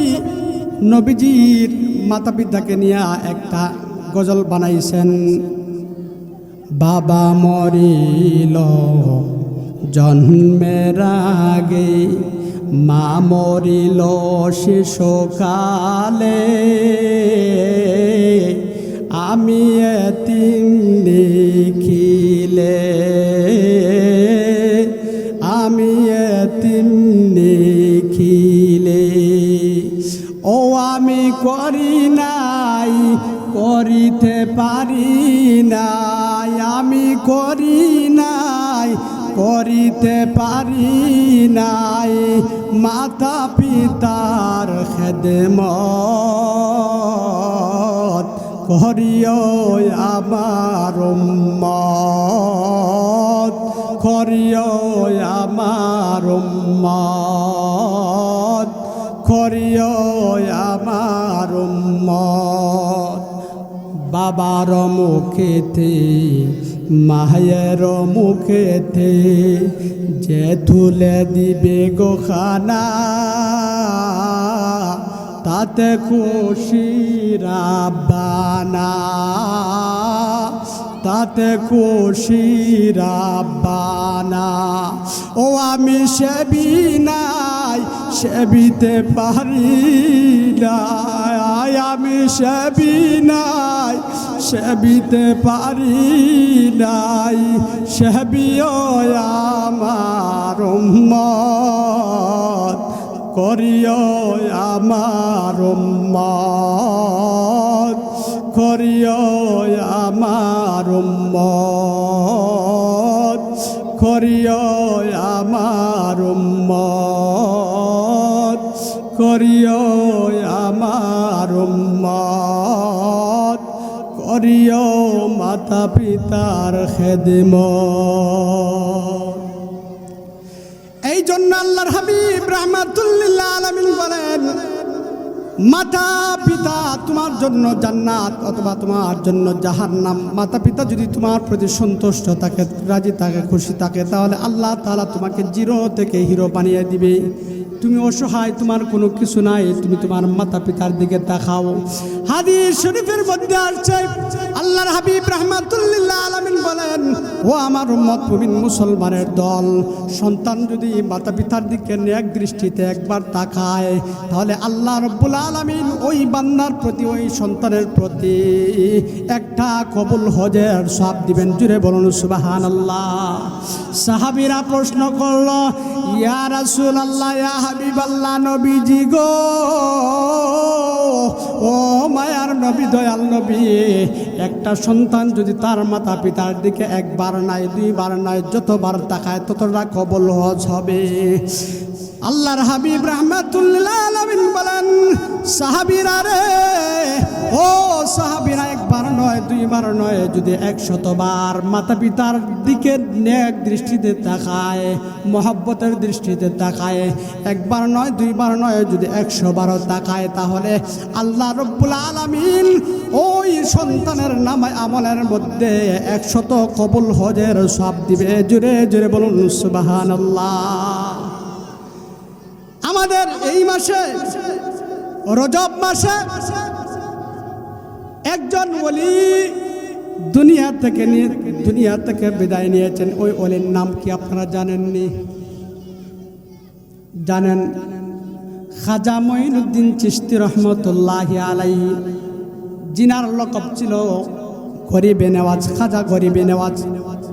নবীজির মাতা পিতাকে নিয়ে একটা গজল বানাইছেন। বাবা মরিল জন্মের আগে, মা মরিল শিশুকালে, আমি এতিম দেখিলে, আমি এতিম দেখিলে, ও আমি করি নাই করিতে পারি নাই, আমি করি নাই করিতে পারি নাই, মাতা পিতার খেদমত করিও আমার উম্মত, করিও আমার উম্মত, করিও আমার উম্মত। বাবার মুখেতে মায়ের মুখেতে যে তুলে দিবে গো খানা, তাতে খুশি রাব্বানা, তাতে খুশি রাব্বানা। ও আমি সেবি নাই সেবিতে পারি নাই, আমি সেবি নাই সেবিতে পারি নাই, সেবিও আমার উম্মত, করিও আমার উম্মত, করিও আমার উম্মত, করিও আমার উম্মত, করিও আমার উম্মত, করিও মাতা পিতার খেদমত। এই জন্য আল্লাহর হাবিব রাহমাতুল লিল আলামিন বলেন, মাতা পিতা তোমার জন্য জান্নাত অথবা তোমার জন্য জাহান্নাম। মাতা পিতা যদি তোমার প্রতি সন্তুষ্ট থাকে, রাজি থাকে, খুশি থাকে, তাহলে আল্লাহ তাআলা তোমাকে জিরো থেকে হিরো বানিয়ে দিবে। তুমি অসহায়, তোমার কোনো কিছু নাই, তুমি তোমার মাতা পিতার দিকে তাকাও। হাদিস শরীফের মধ্যে আসছে, আল্লাহর হাবিব রাহমাতুল লিল আলামিন বলেন, ও আমার উম্মত মুমিন মুসলমানের দল, সন্তান যদি মাতা পিতার দিকে নেক দৃষ্টিতে একবার তাকায়, তাহলে আল্লাহ রাব্বুল আলামিন ওই বান্দার প্রতি, ওই সন্তানের প্রতি একটা কবুল হজের সওয়াব দিবেন। জুড়ে বলুন সুবহানাল্লাহ। সাহাবীরা প্রশ্ন করল, ইয়া রাসূলুল্লাহ, ইয়া হাবিবাল্লাহ, নবীজি গো, ও মায়ার নবী, দয়াল নবী, একটা সন্তান যদি তার মাতা পিতার দিকে একবার নয় দুইবার নয় যতবার তাকায় ততটা কবুল হজ হবে। আল্লাহর হাবিব রাহমাতুল লিল আলামিন বলেন, সাহাবীরা রে, ও সাহাবীরা, একবার নয় দুইবার নয়, যদি 100 বার মাতা পিতার দিকে নেক দৃষ্টিতে তাকায়, মহব্বতের দৃষ্টিতে তাকায়, একবার নয় দুইবার নয়, যদি 100 বারও তাকায়, তাহলে আল্লাহ রব্বুল আলামিন ওই সন্তানের নামে আমলের মধ্যে 100 কবুল হজের সওয়াব দিবে। জোরে জোরে বলুন সুবহানাল্লাহ। আমাদের এই মাসে, রজব মাসে, একজন ওলি দুনিয়া থেকে বিদায় নিয়েছেন। ওই ওলির নাম কি আপনারা জানেননি? জানেন? খাজা মঈনুদ্দিন চিশতি রহমতুল্লাহি আলাইহি, জিনার লকব ছিল গরিবে নেওয়াজ। খাজা গরিবে নেওয়াজ,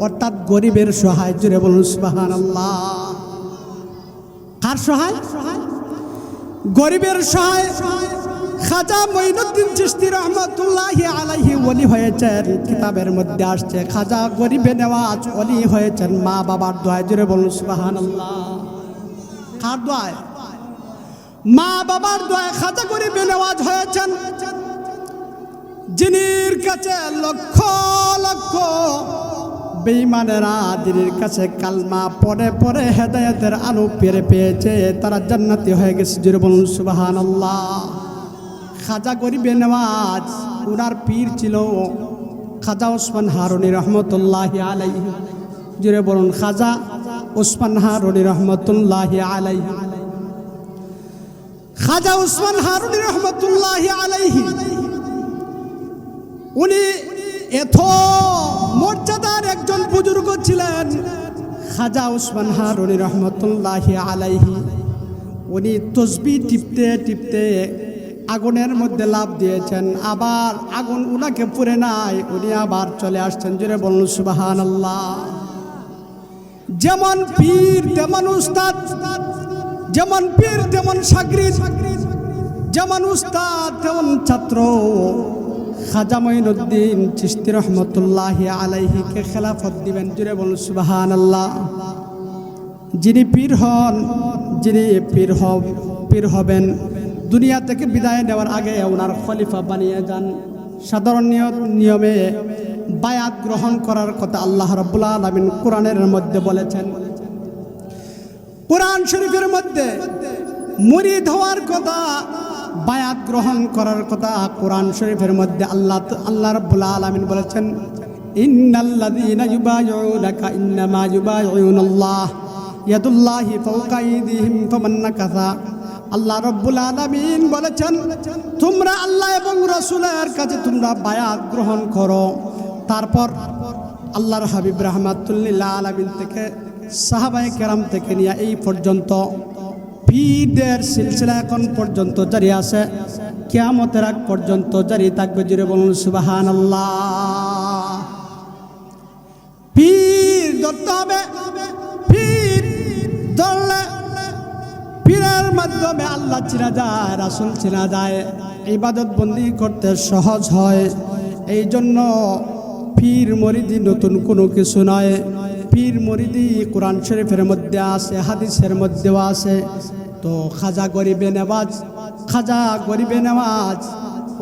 অর্থাৎ গরিবের সহায়। জুড়ে বলুন সুবহানাল্লাহ। কার সহায়? গরিবের সহায়। খাজা মঈনুদ্দিন চিশতি রহমতুল্লাহি আলাইহি ওলি হয়েছেন। কিতাবের মধ্যে আসছে, খাজা গরিবে নেওয়াজ ওলি হয়েছেন মা বাবার দোয়ায়। জুড়ে বলুন সুবহানাল্লাহ। কার দোয়ায়? মা বাবার দোয়ায় খাজা গরিবে নেওয়াজ হয়েছেন, যিনির কাছে লক্ষ লক্ষ বেঈমানেরা যিনির কাছে কালমা পড়ে পড়ে হেদায়েতের আলো পেয়েছে, তারা জান্নাতি হয়ে গেছে। জুড়ে বলুন সুবহানাল্লাহ। খাজা গরিবে নওয়াজ উনার পীর ছিল খাজা ওসমান হারুনি রহমতুল্লাহি আলাইহি। জুড়ে বলুন খাজা ওসমান হারুনি রহমতুল্লাহি আলাইহি। খাজা ওসমান হারুনি রহমতুল্লাহি আলাইহি উনি এত মর্যাদার একজন বুজুর্গ ছিলেন। খাজা ওসমান হারুনি রহমতুল্লাহি আলাইহি উনি তসবিহ টিপতে টিপতে আগুনের মধ্যে লাফ দিয়েছেন, আবার আগুন উনাকে পুড়ে নাই, উনি আবার চলে আসছেন। জোরে বলুন সুবহানাল্লাহ। যেমন পীর তেমন উস্তাদ, যেমন পীর তেমন শাগরিদ, যেমন উস্তাদ তেমন ছাত্র। খাজা মঈনুদ্দিন চিশতি রহমতুল্লাহি আলাইহিকে খেলাফত দিবেন। জোরে বলুন সুবহানাল্লাহ। যিনি পীর হন, যিনি পীর হবেন, দুনিয়া থেকে বিদায় নেওয়ার আগে ওনার খলিফা বানিয়ে যান। সাধারণ নিয়মে বায়াত গ্রহণ করার কথা আল্লাহ রাব্বুল আলামিন কোরআনের মধ্যে বলেছেন। কোরআন শরীফের মধ্যে মুরিদ হওয়ার কথা, বায়াত গ্রহণ করার কথা কোরআন শরীফের মধ্যে আল্লাহ রাব্বুল আলামিন বলেছেন, ইন্নাল্লাযীনা ইউবাইউনাকা ইন্নামা ইউবাইউনাল্লাহ ইয়াদুল্লাহি ফাওকা আইদিহিম ফামান নাকাসা। আল্লাহ রাব্বুল আলামিন বলেছেন, তোমরা আল্লাহ এবং রাসূলের কাছে তোমরা বায়াত গ্রহণ করো। তারপর আল্লাহর হাবিব রাহমাতুল লিল আলামিন থেকে সাহাবায়ে কেরাম থেকে নিয়ে এই পর্যন্ত পীরদের সিলসিলা এখন পর্যন্ত জারি আছে, কিয়ামতের আগ পর্যন্ত জারি থাকবে। জুড়ে বলুন সুবহানাল্লাহ। পীর ধরতে হবে, পীর ধরলে পীরের মাধ্যমে আল্লাহ চিনা যায়, রাসূল চিনা যায়, ইবাদত বন্দি করতে সহজ হয়। এই জন্য পীর মরিদি নতুন কোনো কিছু নয়। পীর মরিদি কোরআন শরীফের মধ্যে আছে, হাদিসের মধ্যেও আছে। তো খাজা গরিবে নওয়াজ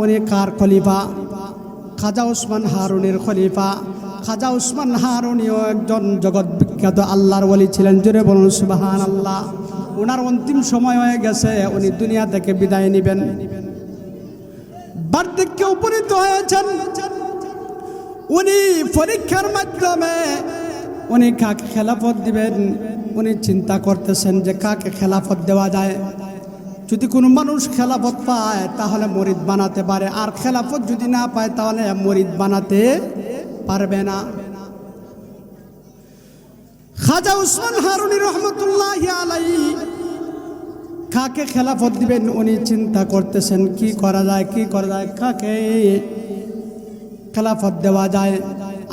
উনি কার খলিফা? খাজা ওসমান হারুনির খলিফা। খাজা ওসমান হারুনিও একজন জগৎ বিখ্যাত আল্লাহর ওলি ছিলেন। জোরে বলুন সুবহানাল্লাহ। ওনার অন্তিম সময় হয়ে গেছে, উনি দুনিয়া থেকে বিদায় নেবেন, বার্ধক্যে উপনীত হয়েছেন। উনি পরীক্ষার মাধ্যমে উনি কাকে খেলাফত দিবেন উনি চিন্তা করতেছেন যে কাকে খেলাফত দেওয়া যায়। যদি কোনো মানুষ খেলাফত পায় তাহলে মুরিদ বানাতে পারে, আর খেলাফত যদি না পায় তাহলে মুরিদ বানাতে পারবে না। খাজা ওসমান হারুনি রহমতুল্লাহি আলাইহি কাকে খেলাফত দিবেন উনি চিন্তা করতেছেন, কি করা যায়, কাকে খেলাফত দেওয়া যায়।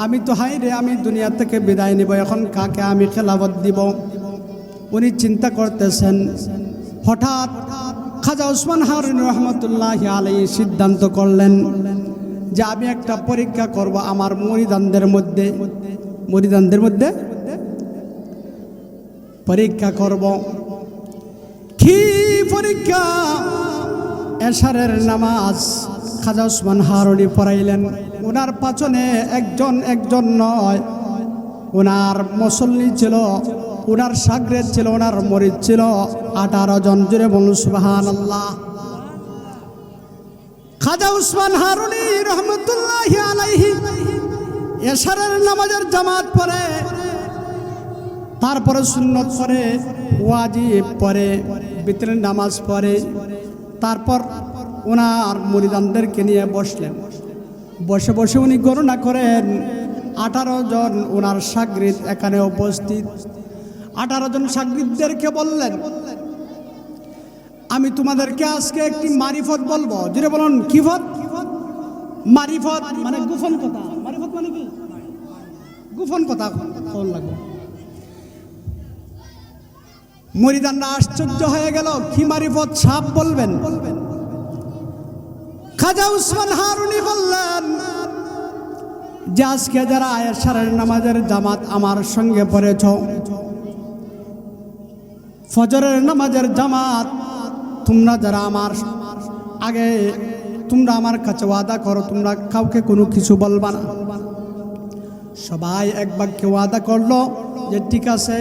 আমি তো হাই রে, আমি দুনিয়া থেকে বিদায় নিব, এখন কাকে আমি খেলাফত দিব? উনি চিন্তা করতেছেন। হঠাৎ খাজা ওসমান হারুনি রহমতুল্লাহি আলাইহি সিদ্ধান্ত করলেন যে আমি একটা পরীক্ষা করব আমার মুরিদানদের মধ্যে পরীক্ষা করব। কি পরীক্ষা? এশারের নামাজ খাজা ওসমান হারুনি পড়াইলেন। ওনার পাছনে একজন নয়, ওনার মুসল্লি ছিল, ওনার শাগরেদ ছিল, ওনার মুরিদ ছিল 18 জন। জুড়ে বলুন সুবহানাল্লাহ। খাজা ওসমান হারুনি রহমতুল্লাহি আলাইহি এশারের নামাজের জামাত পড়ে, তারপরে সুন্নত পড়ে, ওয়াজিব পড়ে, বিতরের নামাজ পড়ে। তারপর ওনার মুরিদানদেরকে নিয়ে বসলেন। বসে বসে উনি গণনা করেন 18 জন ওনার শাগরিদ এখানে উপস্থিত। 18 জন শাগরিদদেরকে বললেন, আমি তোমাদেরকে আজকে একটি মারিফত বলবো। যেটা বলুন কি ফত? মারিফত মানে গোপন কথা। মারিফত মানে কি? গোপন কথা লাগবে। মুরিদানরা আশ্চর্য হয়ে গেল, কি মারিফত সাপ বলবেন? খাজা ওসমান হারুনি বললেন যে আজকে যারা এশারের নামাজের জামাত আমার সঙ্গে পড়েছ, ফজরের নামাজের জামাত তোমরা যারা আমার আগে, তোমরা আমার কাছে ওয়াদা করো তোমরা কাউকে কোনো কিছু বলবা না। সবাই এক বাক্যে ওয়াদা করলো যে ঠিক আছে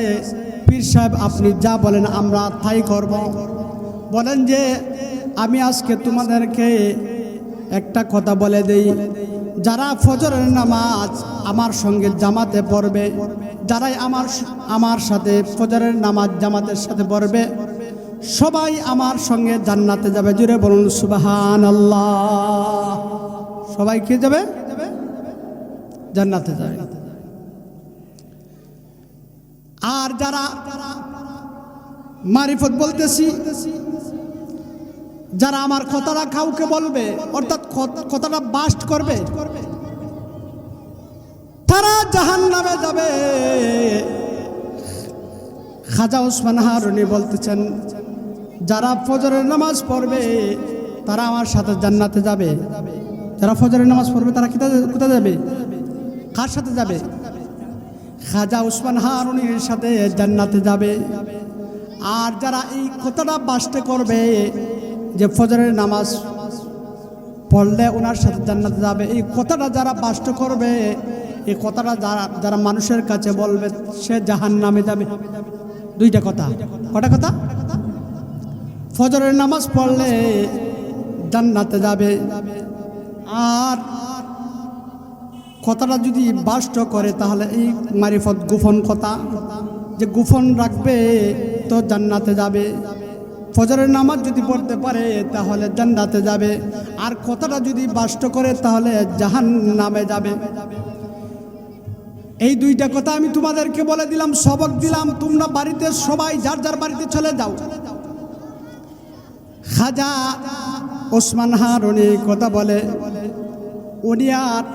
পীর সাহেব, আপনি যা বলেন আমরা তাই করব। বলেন যে আমি আজকে তোমাদেরকে একটা কথা বলে দেই, যারা ফজরের নামাজ আমার সঙ্গে জামাতে পড়বে, যারাই আমার সাথে ফজরের নামাজ জামাতের সাথে পড়বে, সবাই আমার সঙ্গে জান্নাতে যাবে। জুড়ে বলুন সুবহানাল্লাহ। সবাই কে যাবে? জান্নাতে যাবে। আর যারা মারিফত বলতেছি, যারা আমার কথাটা কাউকে বলবে, অর্থাৎ কথাটা বাস্ট করবে, তারা জাহান্নামে যাবে। খাজা ওসমান হারুনি বলতেছেন, যারা ফজরের নামাজ পড়বে তারা আমার সাথে জান্নাতে যাবে। যারা ফজরের নামাজ পড়বে তারা কোথায় যাবে? কার সাথে যাবে? খাজা ওসমান হারুনির সাথে জান্নাতে যাবে। আর যারা এই কথাটা বাস্ট করবে যে ফজরের নামাজ পড়লে ওনার সাথে জান্নাতে যাবে, এই কথাটা যারা বাস্ট করবে, এই কথাটা যারা মানুষের কাছে বলবে, সে জাহান্নামে যাবে। দুইটা কথা। কটা কথা? ফজরের নামাজ পড়লে জান্নাতে যাবে, আর কথাটা যদি বাস্ট করে তাহলে এই মারিফত গোপন কথা, যে গোপন রাখবে তো জান্নাতে যাবে। ফজরের নামাজ যদি পড়তে পারে তাহলে জান্নাতে যাবে, আর কথাটা যদি বাস্ট করে তাহলে জাহান্নামে যাবে। এই দুইটা কথা আমি তোমাদেরকে বলে দিলাম, সবক দিলাম। তোমরা বাড়িতে সবাই যার যার বাড়িতে চলে যাও। খাজা ওসমান হারুনি কথা বলে, উনি আর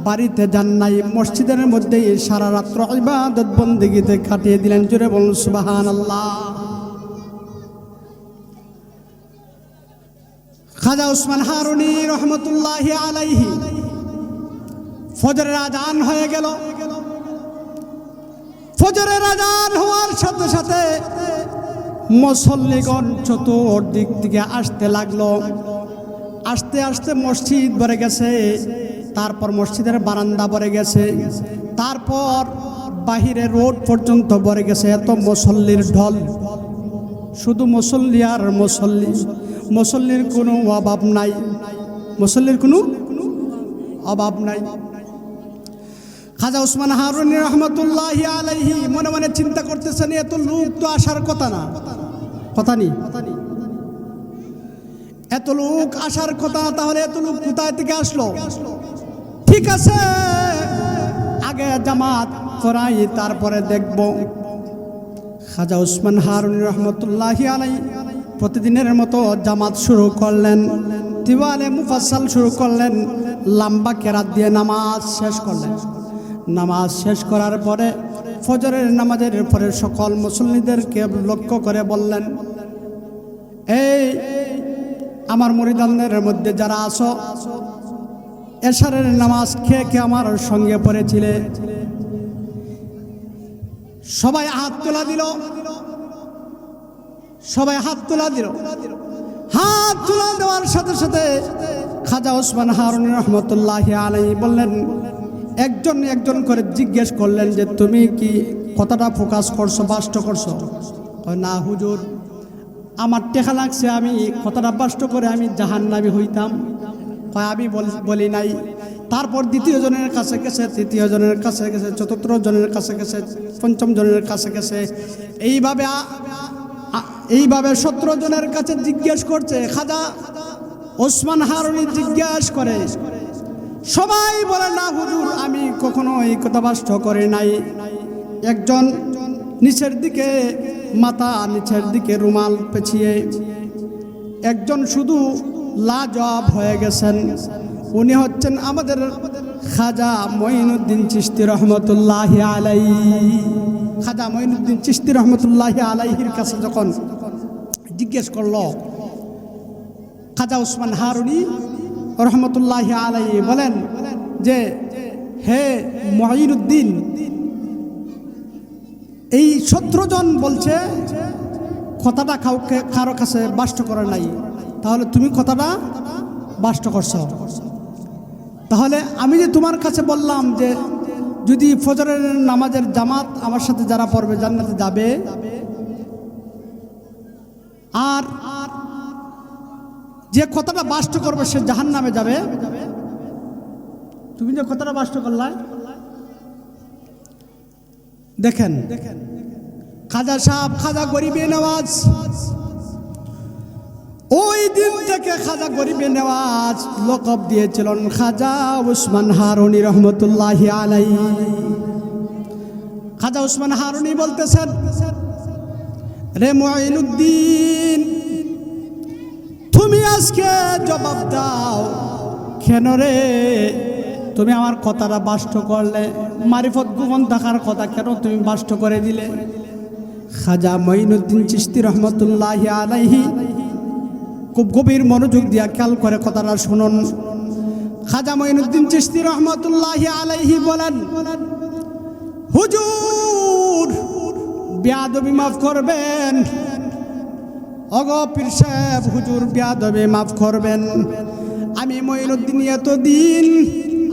বাড়িতে যান নাই, মসজিদের মধ্যেই সারা রাত্র ইবাদত বন্দেগীতে কাটিয়ে দিলেন। জোরে বলুন সুবহানাল্লাহ। খাজা ওসমান হারুনি রহমতুল্লাহি আলাইহি, ফজরের আজান হয়ে গেল। ফজরের আজান হওয়ার সাথে সাথে মুসল্লিগণ চতুর্দিক থেকে আসতে লাগলো। আস্তে আস্তে মসজিদ ভরে গেছে, তারপর মসজিদের বারান্দা ভরে গেছে, তারপর বাহিরে রোড পর্যন্ত ভরে গেছে। এত মুসল্লির ঢল, শুধু মুসল্লি আর মুসল্লি, মুসল্লির কোনো অভাব নাই, মুসল্লির কোনো অভাব নাই। খাজা ওসমান হারুনি রহমতুল্লাহি আলাইহি মনে মনে চিন্তা করতেছেন, এত লোক তো আসার কথা না, কথা নেই, এত লোক আসার কথা, তাহলে এত লোক কোথায় থেকে আসলো? ঠিক আছে, আগে জামাত করাই, তারপরে দেখব। খাজা ওসমান হারুনি রহমতুল্লাহি আলাইহি প্রতিদিনের মতো জামাত শুরু করলেন, তিওয়ালে মুফাসসাল শুরু করলেন, লম্বা কেরাত দিয়ে নামাজ শেষ করলেন। নামাজ শেষ করার পরে ফজরের নামাজের পরে সকল মুসল্লিদেরকে লক্ষ্য করে বললেন, এই আমার মুরিদানদের মধ্যে যারা আছো, এশারের নামাজ খেয়ে কে আমার সঙ্গে পড়েছিলে? সবাই হাত তোলা দিল, সবাই হাত তোলা দিল। হাত তোলা দেওয়ার সাথে সাথে খাজা ওসমান হারুনি রহমতুল্লাহি আলাইহি বললেন, একজন একজন করে জিজ্ঞেস করলেন যে তুমি কি কথাটা ফোকাস করছো, বাস্ট করছো? না হুজুর, আমার টেকা লাগছে, আমি কথাটা বাস্ট করে আমি জাহান্নামী হইতাম। আমি বলি নাই। তারপর দ্বিতীয় জনের কাছে গেছে, তৃতীয় জনের কাছে গেছে, চতুর্থ জনের কাছে গেছে, পঞ্চম জনের কাছে গেছে, এইভাবে 17 জনের কাছে জিজ্ঞেস করছে। খাজা ওসমান হারুনি জিজ্ঞেস করে, সবাই বলে না হুজুর, আমি কখনো এই কথা বাস্ট করে নাই। একজন নিচের দিকে মাথা, নিচের দিকে রুমাল পেঁচিয়ে, একজন শুধু লাজবাব হয়ে গেছেন। উনি হচ্ছেন আমাদের খাজা মঈনুদ্দিন চিশতি রহমতুল্লাহি আলাইহি। খাজা মঈনুদ্দিন চিশতি রহমতুল্লাহি আলাইহির কাছে যখন জিজ্ঞেস করলো, খাজা ওসমান হারুনি রহমতুল্লাহি আলাইহি বলেন যে, হে মঈনুদ্দিন, এই 17 জন বলছে কথাটা কারো কাছে বাস্ট করে নাই, তাহলে তুমি কথাটা বাস্ট করছো। তাহলে আমি যে তোমার কাছে বললাম যে যদি ফজরের নামাজের জামাত আমার সাথে যারা পড়বে জান্নাতে যাবে, আর যে কথাটা বাষ্ট করবে সে জাহান্নামে যাবে। তুমি যে কথাটা বাষ্ট করলা, দেখেন খাজা সাহেব, খাজা গরিবে নওয়াজ, ওই দিন থেকে খাজা গরিবে নওয়াজ লকব দিয়েছিলেন খাজা উসমান হারুনি রহমতুল্লাহি আলাইহি। খাজা উসমান হারুনি বলতেছেন, রে মুঈনুদ্দিন, তুমি আজকে জবাব দাও কেন রে? তুমি আমার কথাটা বাষ্ট করলে, মারিফত গোপন থাকার কথা কেন তুমি বাষ্ট করে দিলে? খাজা মঈনুদ্দিন চিশতি রহমতুল্লাহি আলাইহি খুব গভীর মনোযোগ দিয়া খেয়াল করে কথাটা শুনুন। খাজা মঈনুদ্দিন চিশতি রহমতুল্লাহি আলাইহি বলেন, হুজুর বেয়াদবি মাফ করবেন, ওগো পীর সাহেব হুজুর বেয়াদবি মাফ করবেন। আমি মঈনুদ্দিন এতদিন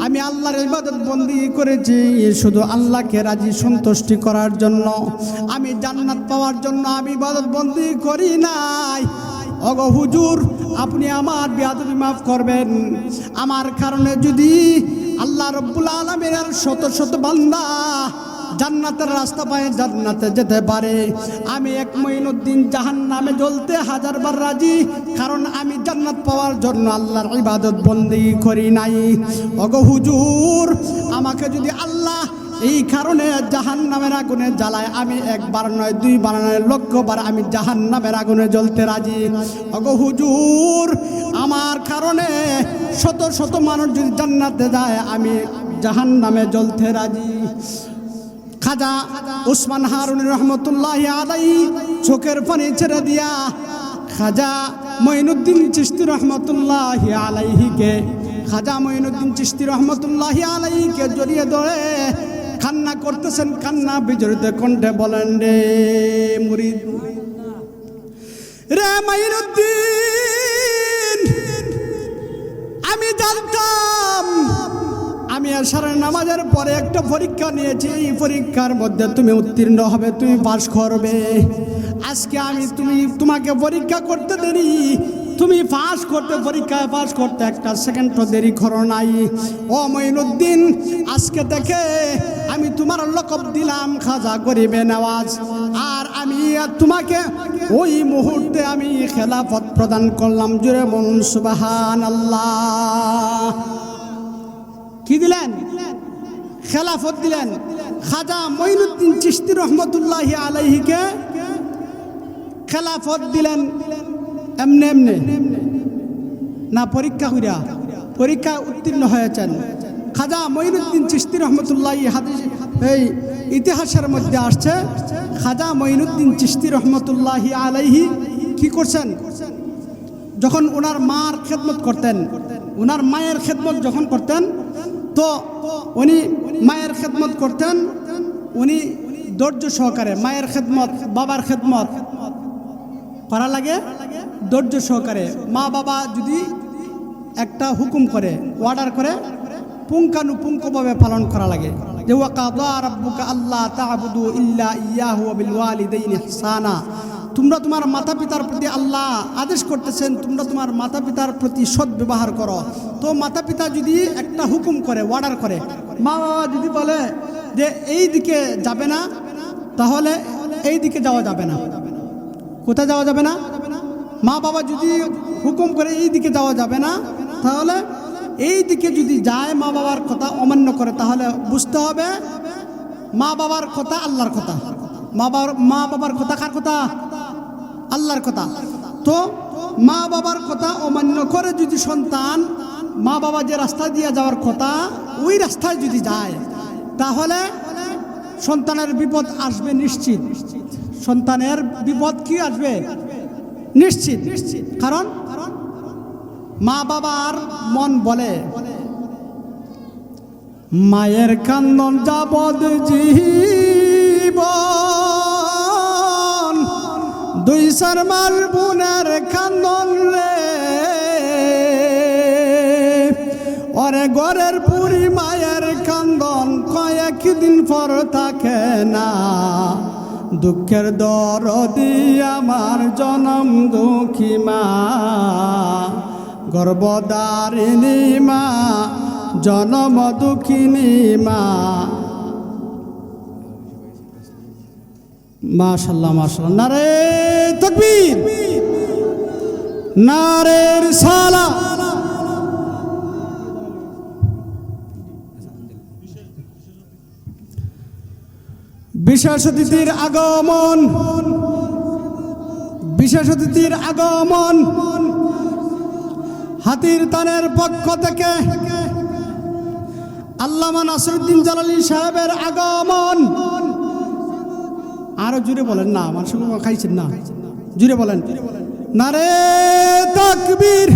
আমি আল্লাহর ইবাদত বন্দি করেছি শুধু আল্লাহকে রাজি সন্তুষ্টি করার জন্য, আমি জান্নাত পাওয়ার জন্য আমি ইবাদত বন্দি করি নাই। ওগো হুজুর আপনি আমার বেয়াদবি মাফ করবেন। আমার কারণে যদি আল্লাহ রব্বুল আলামিনের শত শত বান্দা জান্নাতের রাস্তা পায় জান্নাতে যেতে পারে, আমি এক মঈনুদ্দিন জাহান্নামে জ্বলতে হাজারবার রাজি, কারণ আমি জান্নাত পাওয়ার জন্য আল্লাহর ইবাদত বন্দেগী করি নাই। ওগো হুজুর আমাকে যদি আল্লাহ এই কারণে জাহান্নামের আগুনে জ্বালায়, আমি একবার নয় দুইবার নয় লক্ষবার আমি জাহান্নামের আগুনে জ্বলতে রাজি। ওগো হুজুর আমার কারণে শত শত মানুষ যদি জান্নাতে যায় আমি জাহান্নামে জ্বলতে রাজি। খাজা উসমান হারুনি রহমতুল্লাহি আলাইহি চোখের পানি ছেড়ে দিয়া খাজা মঈনুদ্দিন চিশতি রহমতুল্লাহি আলাইহিকে, খাজা মঈনুদ্দিন চিশতি রহমতুল্লাহি আলাইহিকে জড়িয়ে ধরে কান্না করতেছেন। কান্না বিজড়িত কণ্ঠে বলেন, রে মুরিদ, রে মঈনুদ্দিন, আমি জানতাম আমি আশারের নামাজের পরে একটা পরীক্ষা নিয়েছি, এই পরীক্ষার মধ্যে তুমি উত্তীর্ণ হবে, তুমি পাস করবে। আজকে আমি তোমাকে পরীক্ষা করতে দেরি, তুমি পাস করতে, পরীক্ষায় পাস করতে একটা সেকেন্ডও দেরি করো নাই। ও মঈনুদ্দিন আজকে থেকে আমি তোমার লকব দিলাম খাজা গরিবে নওয়াজ, আর আমি তোমাকে ওই মুহূর্তে আমি খেলাফত প্রদান করলাম। জোরে বলুন সুবহানাল্লাহ। কি দিলেন? খেলাফত দিলেন। খাজা মঈনুদ্দিন চিশতি রহমতুল্লাহি আলাইহিকে খেলাফত দিলেন এমনি এমনি না, পরীক্ষা কইরা, পরীক্ষা উত্তীর্ণ হয়েছেন। খাজা মঈনুদ্দিন চিশতি রহমতুল্লাহি হাদিস এই ইতিহাসের মধ্যে আসছে, খাজা মঈনুদ্দিন চিশতি রহমতুল্লাহি আলাইহি কি করছেন? যখন ওনার মার খেদমত করতেন, ওনার মায়ের খেদমত যখন করতেন, তো উনি মায়ের খেদমত করতেন, উনি ধৈর্য সহকারে মায়ের খেদমত, বাবার খেদমত করা লাগে ধৈর্য সহকারে। মা বাবা যদি একটা হুকুম করে, অর্ডার করে, পুঙ্খানুপুঙ্খভাবে পালন করা লাগে। যে ওয়াকাদা রাব্বুকা আল্লা তা'বুদু ইল্লা ইয়াহু ওয়া বিল ওয়ালিদাইনি ইহসানা, তোমরা তোমার মাতা পিতার প্রতি আল্লাহ আদেশ করতেছেন তোমরা তোমার মাতা পিতার প্রতি সৎ ব্যবহার করো। তো মাতা পিতা যদি একটা হুকুম করে, অর্ডার করে, মা বাবা যদি বলে যে এই দিকে যাবে না, তাহলে এই দিকে যাওয়া যাবে না। কোথায় যাওয়া যাবে না? মা বাবা যদি হুকুম করে এই দিকে যাওয়া যাবে না, তাহলে এই দিকে যদি যায়, মা বাবার কথা অমান্য করে, তাহলে বুঝতে হবে মা বাবার কথা আল্লাহর কথা। মা বাবার কথা কার কথা? আল্লাহর কথা। তো মা বাবার কথা অমান্য করে যদি সন্তান মা বাবা যে রাস্তা দিয়ে যাওয়ার কথা ওই রাস্তায় যদি যায়, তাহলে সন্তানের বিপদ আসবে নিশ্চিত। সন্তানের বিপদ কি আসবে? নিশ্চিত। কারণ মা বাবার মন বলে মায়ের কান্দন যাবদ জীবন, দুই সার মার বোনের কান্দন রে, ওরে ঘরের পুরি মায়ের কান্দন কয়েকদিন পর থাকে না, দুঃখের দরদি আমার জনম দুঃখী মা, গর্ভধারিণী মা, জনম দুঃখিনী মা। মাশাআল্লাহ মাশাআল্লাহ, নারে তাকবীর, নারে রিসালাত। বিশেষ অতিথির আগমন, বিশেষ অতিথির আগমন, হাতির তানের পক্ষ থেকে আল্লামা নাসিরউদ্দিন জালালী সাহেবের আগমন। আরো জুড়ে বলেন না, আমার সঙ্গে খাইছেন না, জুড়ে বলেন নারে তাকবীর,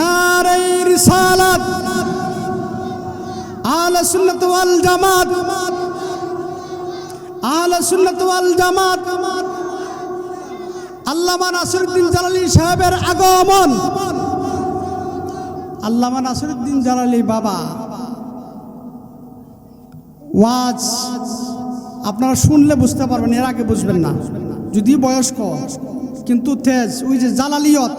নারে রিসালাত। আহলে সুন্নাত ওয়াল জামাত, আহলে সুন্নাত ওয়াল জামাত, আল্লামা নাসিরউদ্দিন জালালী সাহেবের আগমন। আল্লামা নাসিরউদ্দিন জালালী বাবা ওয়াজ আপনারা শুনলে বুঝতে পারবেন, এর আগে বুঝবেন না। যদি বয়স্ক কিন্তু তেজ, ওই যে জালালিয়ত,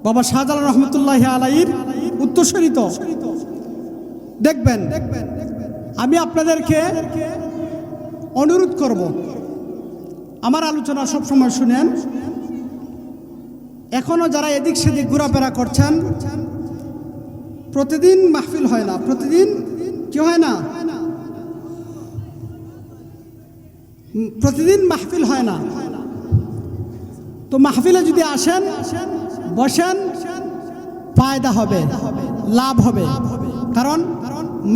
বাবা শাহজালাল রহমতুল্লাহি আলাইহির উত্তরসূরি তো দেখবেন। আমি আপনাদেরকে অনুরোধ করব, আমার আলোচনা সব সময় শুনেন। এখনো যারা এদিক সেদিক ঘোরাফেরা করছেন, প্রতিদিন মাহফিল হয় না, প্রতিদিন কি হয় না, প্রতিদিন মাহফিল হয় না। তো মাহফিলে যদি আসেন, বসেন, ফায়দা হবে, লাভ হবে। কারণ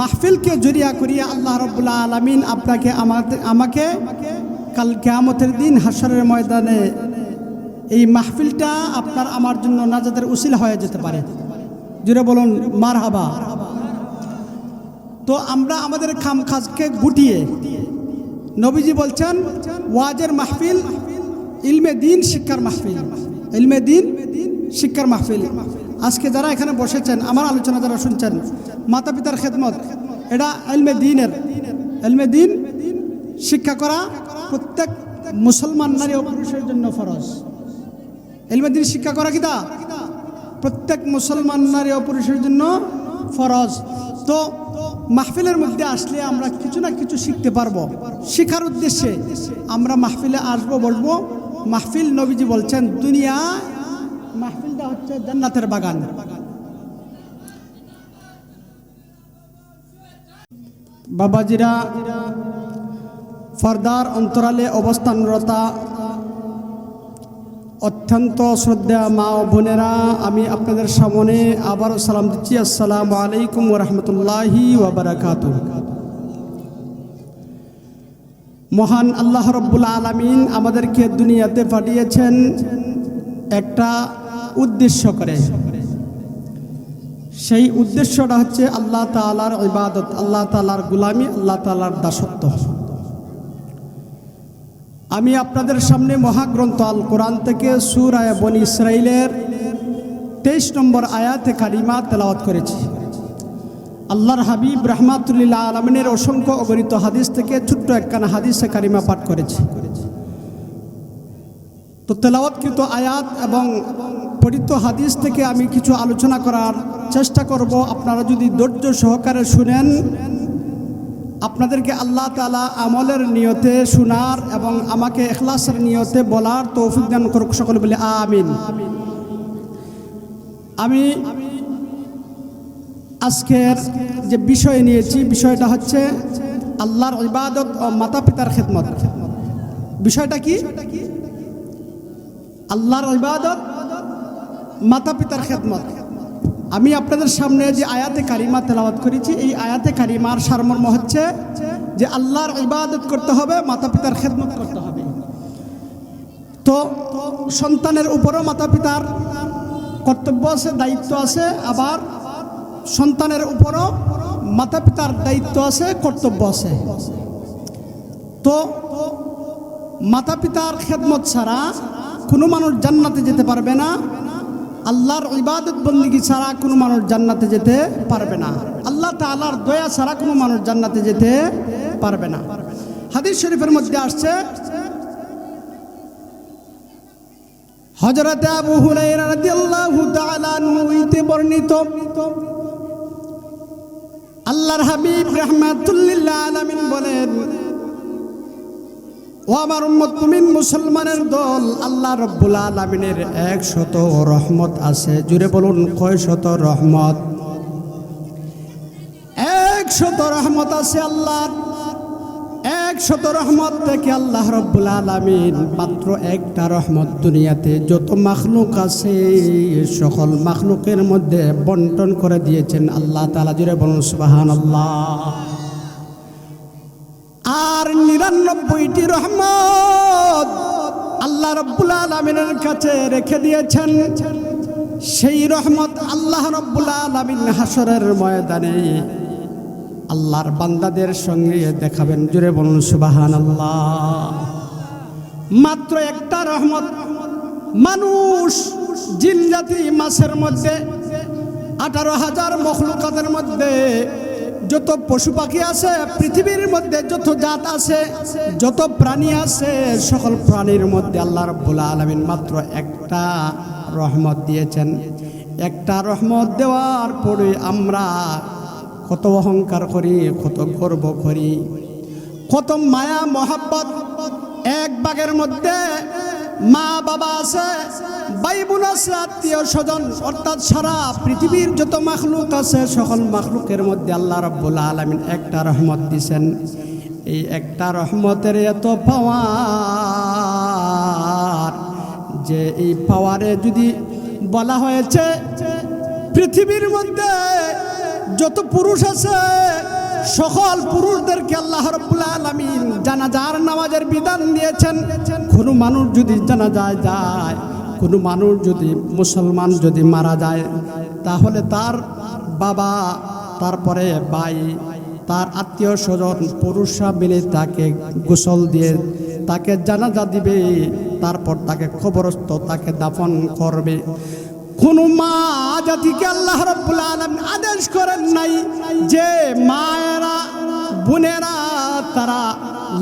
মাহফিলকে জরিয়া করিয়া আল্লাহ রাব্বুল আলামিন আপনাকে আমাকে কাল কিয়ামতের দিন হাশরের ময়দানে এই মাহফিলটা আপনার আমার জন্য নাজাতের উসিলা হয়ে যেতে পারে। জুড়ে বলুন মারহাবা। তো আমরা আমাদের কাজকে গুটিয়ে, নবীজি বলছেন ওয়াজের মাহফিল ইলমে দিন শিক্ষার মাহফিল, ইলমে দিন শিক্ষার মাহফিল। আজকে যারা এখানে বসেছেন, আমার আলোচনা যারা শুনছেন, মাতা পিতার খেদমত, এটা ইলমে দিনের, ইলমে দিন শিক্ষা করা প্রত্যেক মুসলমান নারী ও পুরুষের জন্য ফরজ। ইলমে দিন শিক্ষা করা কিতা প্রত্যেক মুসলমান নারী ও পুরুষের জন্য ফরজ। তো মাহফিলের মধ্যে আসলে আমরা কিছু না কিছু শিখতে পারবো। শিখার উদ্দেশ্যে আমরা মাহফিলে আসবো, বসবো। মাহফিল, নবীজি বলছেন দুনিয়া মাহফিলটা হচ্ছে জান্নাতের বাগান। বাবাজিরা, পর্দার অন্তরালে অবস্থানরতা অত্যন্ত শ্রদ্ধা মা ও বোনেরা, আমি আপনাদের সামনে আবারও সালাম দিচ্ছি। আসসালামু আলাইকুম ওয়া রাহমাতুল্লাহি ওয়া বারাকাতুহু। মহান আল্লাহ রাব্বুল আলামিন আমাদেরকে দুনিয়াতে পাঠিয়েছেন একটা উদ্দেশ্য করে। সেই উদ্দেশ্যটা হচ্ছে আল্লাহ তাআলার ইবাদত, আল্লাহ তাআলার গোলামি, আল্লাহ তাআলার দাসত্ব। আমি আপনাদের সামনে মহাগ্রন্থ আল কোরআন থেকে সূরা বনী ইসরাঈলের 23 নম্বর আয়াতে কারিমা তেলাওয়াত করেছি। আল্লাহর হাবিব রাহমাতুল লিল আলামিনের অসংখ্য অগণিত হাদিস থেকে ছোট্ট একখানা হাদিসে কারিমা পাঠ করেছি। তো তেলাওয়াতকৃত আয়াত এবং পঠিত হাদিস থেকে আমি কিছু আলোচনা করার চেষ্টা করব। আপনারা যদি ধৈর্য সহকারে শুনেন, আপনাদেরকে আল্লাহ তাআলা আমলের নিয়তে শোনার এবং আমাকে ইখলাসের নিয়তে বলার তৌফিক দান করুক। সকলে বলে আমিন। আমি আজকের যে বিষয় নিয়েছি, বিষয়টা হচ্ছে আল্লাহর ইবাদত ও মাতা পিতার খেদমত। বিষয়টা কি? আল্লাহর ইবাদত, মাতা পিতার খেদমত। আমি আপনাদের সামনে যে আয়াতে কারিমা তেলাওয়াত করেছি, এই আয়াতে কারিমার সারমর্ম হচ্ছে যে আল্লাহর ইবাদত করতে হবে, মাতা পিতার খেদমত করতে হবে। তো সন্তানের উপরও মাতা পিতার কর্তব্য আছে, দায়িত্ব আছে, আবার সন্তানের উপরও মাতা পিতার দায়িত্ব আছে, কর্তব্য আছে। তো মাতা পিতার খেদমত ছাড়া কোনো মানুষ জান্নাতে যেতে পারবে না। আল্লাহর ইবাদত বন্দেগী ছাড়া কোনো মানুষ জান্নাতে যেতে পারবে না। আল্লাহ তাআলার দয়া ছাড়া কোনো মানুষ জান্নাতে যেতে পারবে না। হাদিস শরীফের মধ্যে আসছে, হযরত আবু হুরায়রা রাদিয়াল্লাহু তাআলা আনহু হইতে বর্ণিত, আল্লাহর হাবিব রাহমাতুল লিল আলামিন বলেন, ও আমার উম্মত মুমিন মুসলমানের দল, আল্লাহ রাব্বুল আলামিনের 100 রহমত আছে। জুড়ে বলুন কয় শত রহমত? 100 রহমত আছে আল্লাহর। 100 রহমত থেকে আল্লাহ রাব্বুল আলামিন মাত্র একটা রহমত দুনিয়াতে যত মাখলুক আছে সকল মাখলুকের মধ্যে বন্টন করে দিয়েছেন আল্লাহ তাআলা। জুড়ে বলুন সুবহানাল্লাহ। আর 99টি রহমত আল্লাহ রাব্বুল আলামিনের কাছে রেখে দিয়েছেন। সেই রহমত আল্লাহ রাব্বুল আলামিন হাসরের ময়দানে আল্লাহর বান্দাদের সঙ্গে দেখাবেন। জুড়ে বলুন সুবহানাল্লাহ। মাত্র একটা রহমত মানুষ, জিন জাতি, মাছের মধ্যে 18,000 মখলুকাতের মধ্যে যত পশু পাখি আছে, পৃথিবীর মধ্যে যত জাত আছে, যত প্রাণী আছে, সকল প্রাণীর মধ্যে আল্লাহ রাব্বুল আলামিন মাত্র একটা রহমত দিয়েছেন। একটা রহমত দেওয়ার পরে আমরা কত অহংকার করি, কত গর্ব করি, কত মায়া মহাব্বত। এক বাগের মধ্যে মা বাবা আছে, ভাই বোন আছে, আত্মীয় স্বজন, অর্থাৎ সারা পৃথিবীর যত মাখলুক আছে সকল মাখলুকের মধ্যে আল্লাহ রাব্বুল আলামিন একটা রহমত দিয়েছেন। এই একটা রহমতের এত পাওয়ার যে এই পাওয়ারে যদি বলা হয়েছে পৃথিবীর মধ্যে যত পুরুষ আছে সকল পুরুষদেরকে আল্লাহ রাব্বুল আলামিন জানাজার নামাজের বিধান দিয়েছেন। কোনো মানুষ যদি জানাজায় যায়, কোনো মানুষ যদি মুসলমান যদি মারা যায়, তাহলে তার বাবা, তারপরে ভাই, তার আত্মীয় স্বজন পুরুষরা মিলে তাকে গোসল দিয়ে তাকে জানাজা দিবে, তারপর তাকে কবরস্থ, তাকে দাফন করবে। কোন মা জাতিকে আল্লাহ রাব্বুল আলামিন আদেশ করেন নাই যে মায়েরা, বোনেরা তারা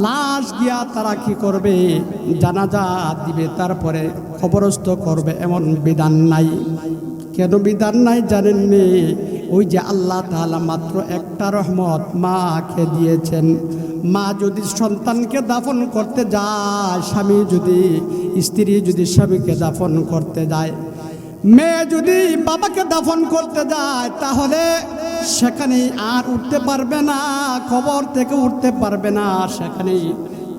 লাশ গিয়া তারা কি করবে, জানাজা দিবে, তারপরে কবরস্থ করবে, এমন বিধান নাই। কেন বিধান নাই জানেননি? ওই যে আল্লাহ তাআলা মাত্র একটা রহমত মাকে দিয়েছেন। মা যদি সন্তানকে দাফন করতে যায়, স্বামী যদি, স্ত্রী যদি স্বামীকে দাফন করতে যায়, মেয়ে যদি বাবাকে দাফন করতে যায়, তাহলে সেখানে আর উঠতে পারবে না, কবর থেকে উঠতে পারবে না। সেখানেই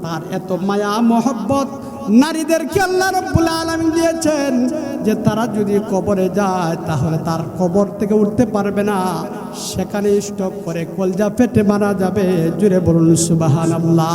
তার এত মায়া মহব্বত নারীদেরকে আল্লাহ রাব্বুল আলামিন দিয়েছেন যে তারা যদি কবরে যায় তাহলে তার কবর থেকে উঠতে পারবে না, সেখানে স্টক করে কলজা ফেটে মারা যাবে। জুড়ে বলুন সুবহানাল্লাহ।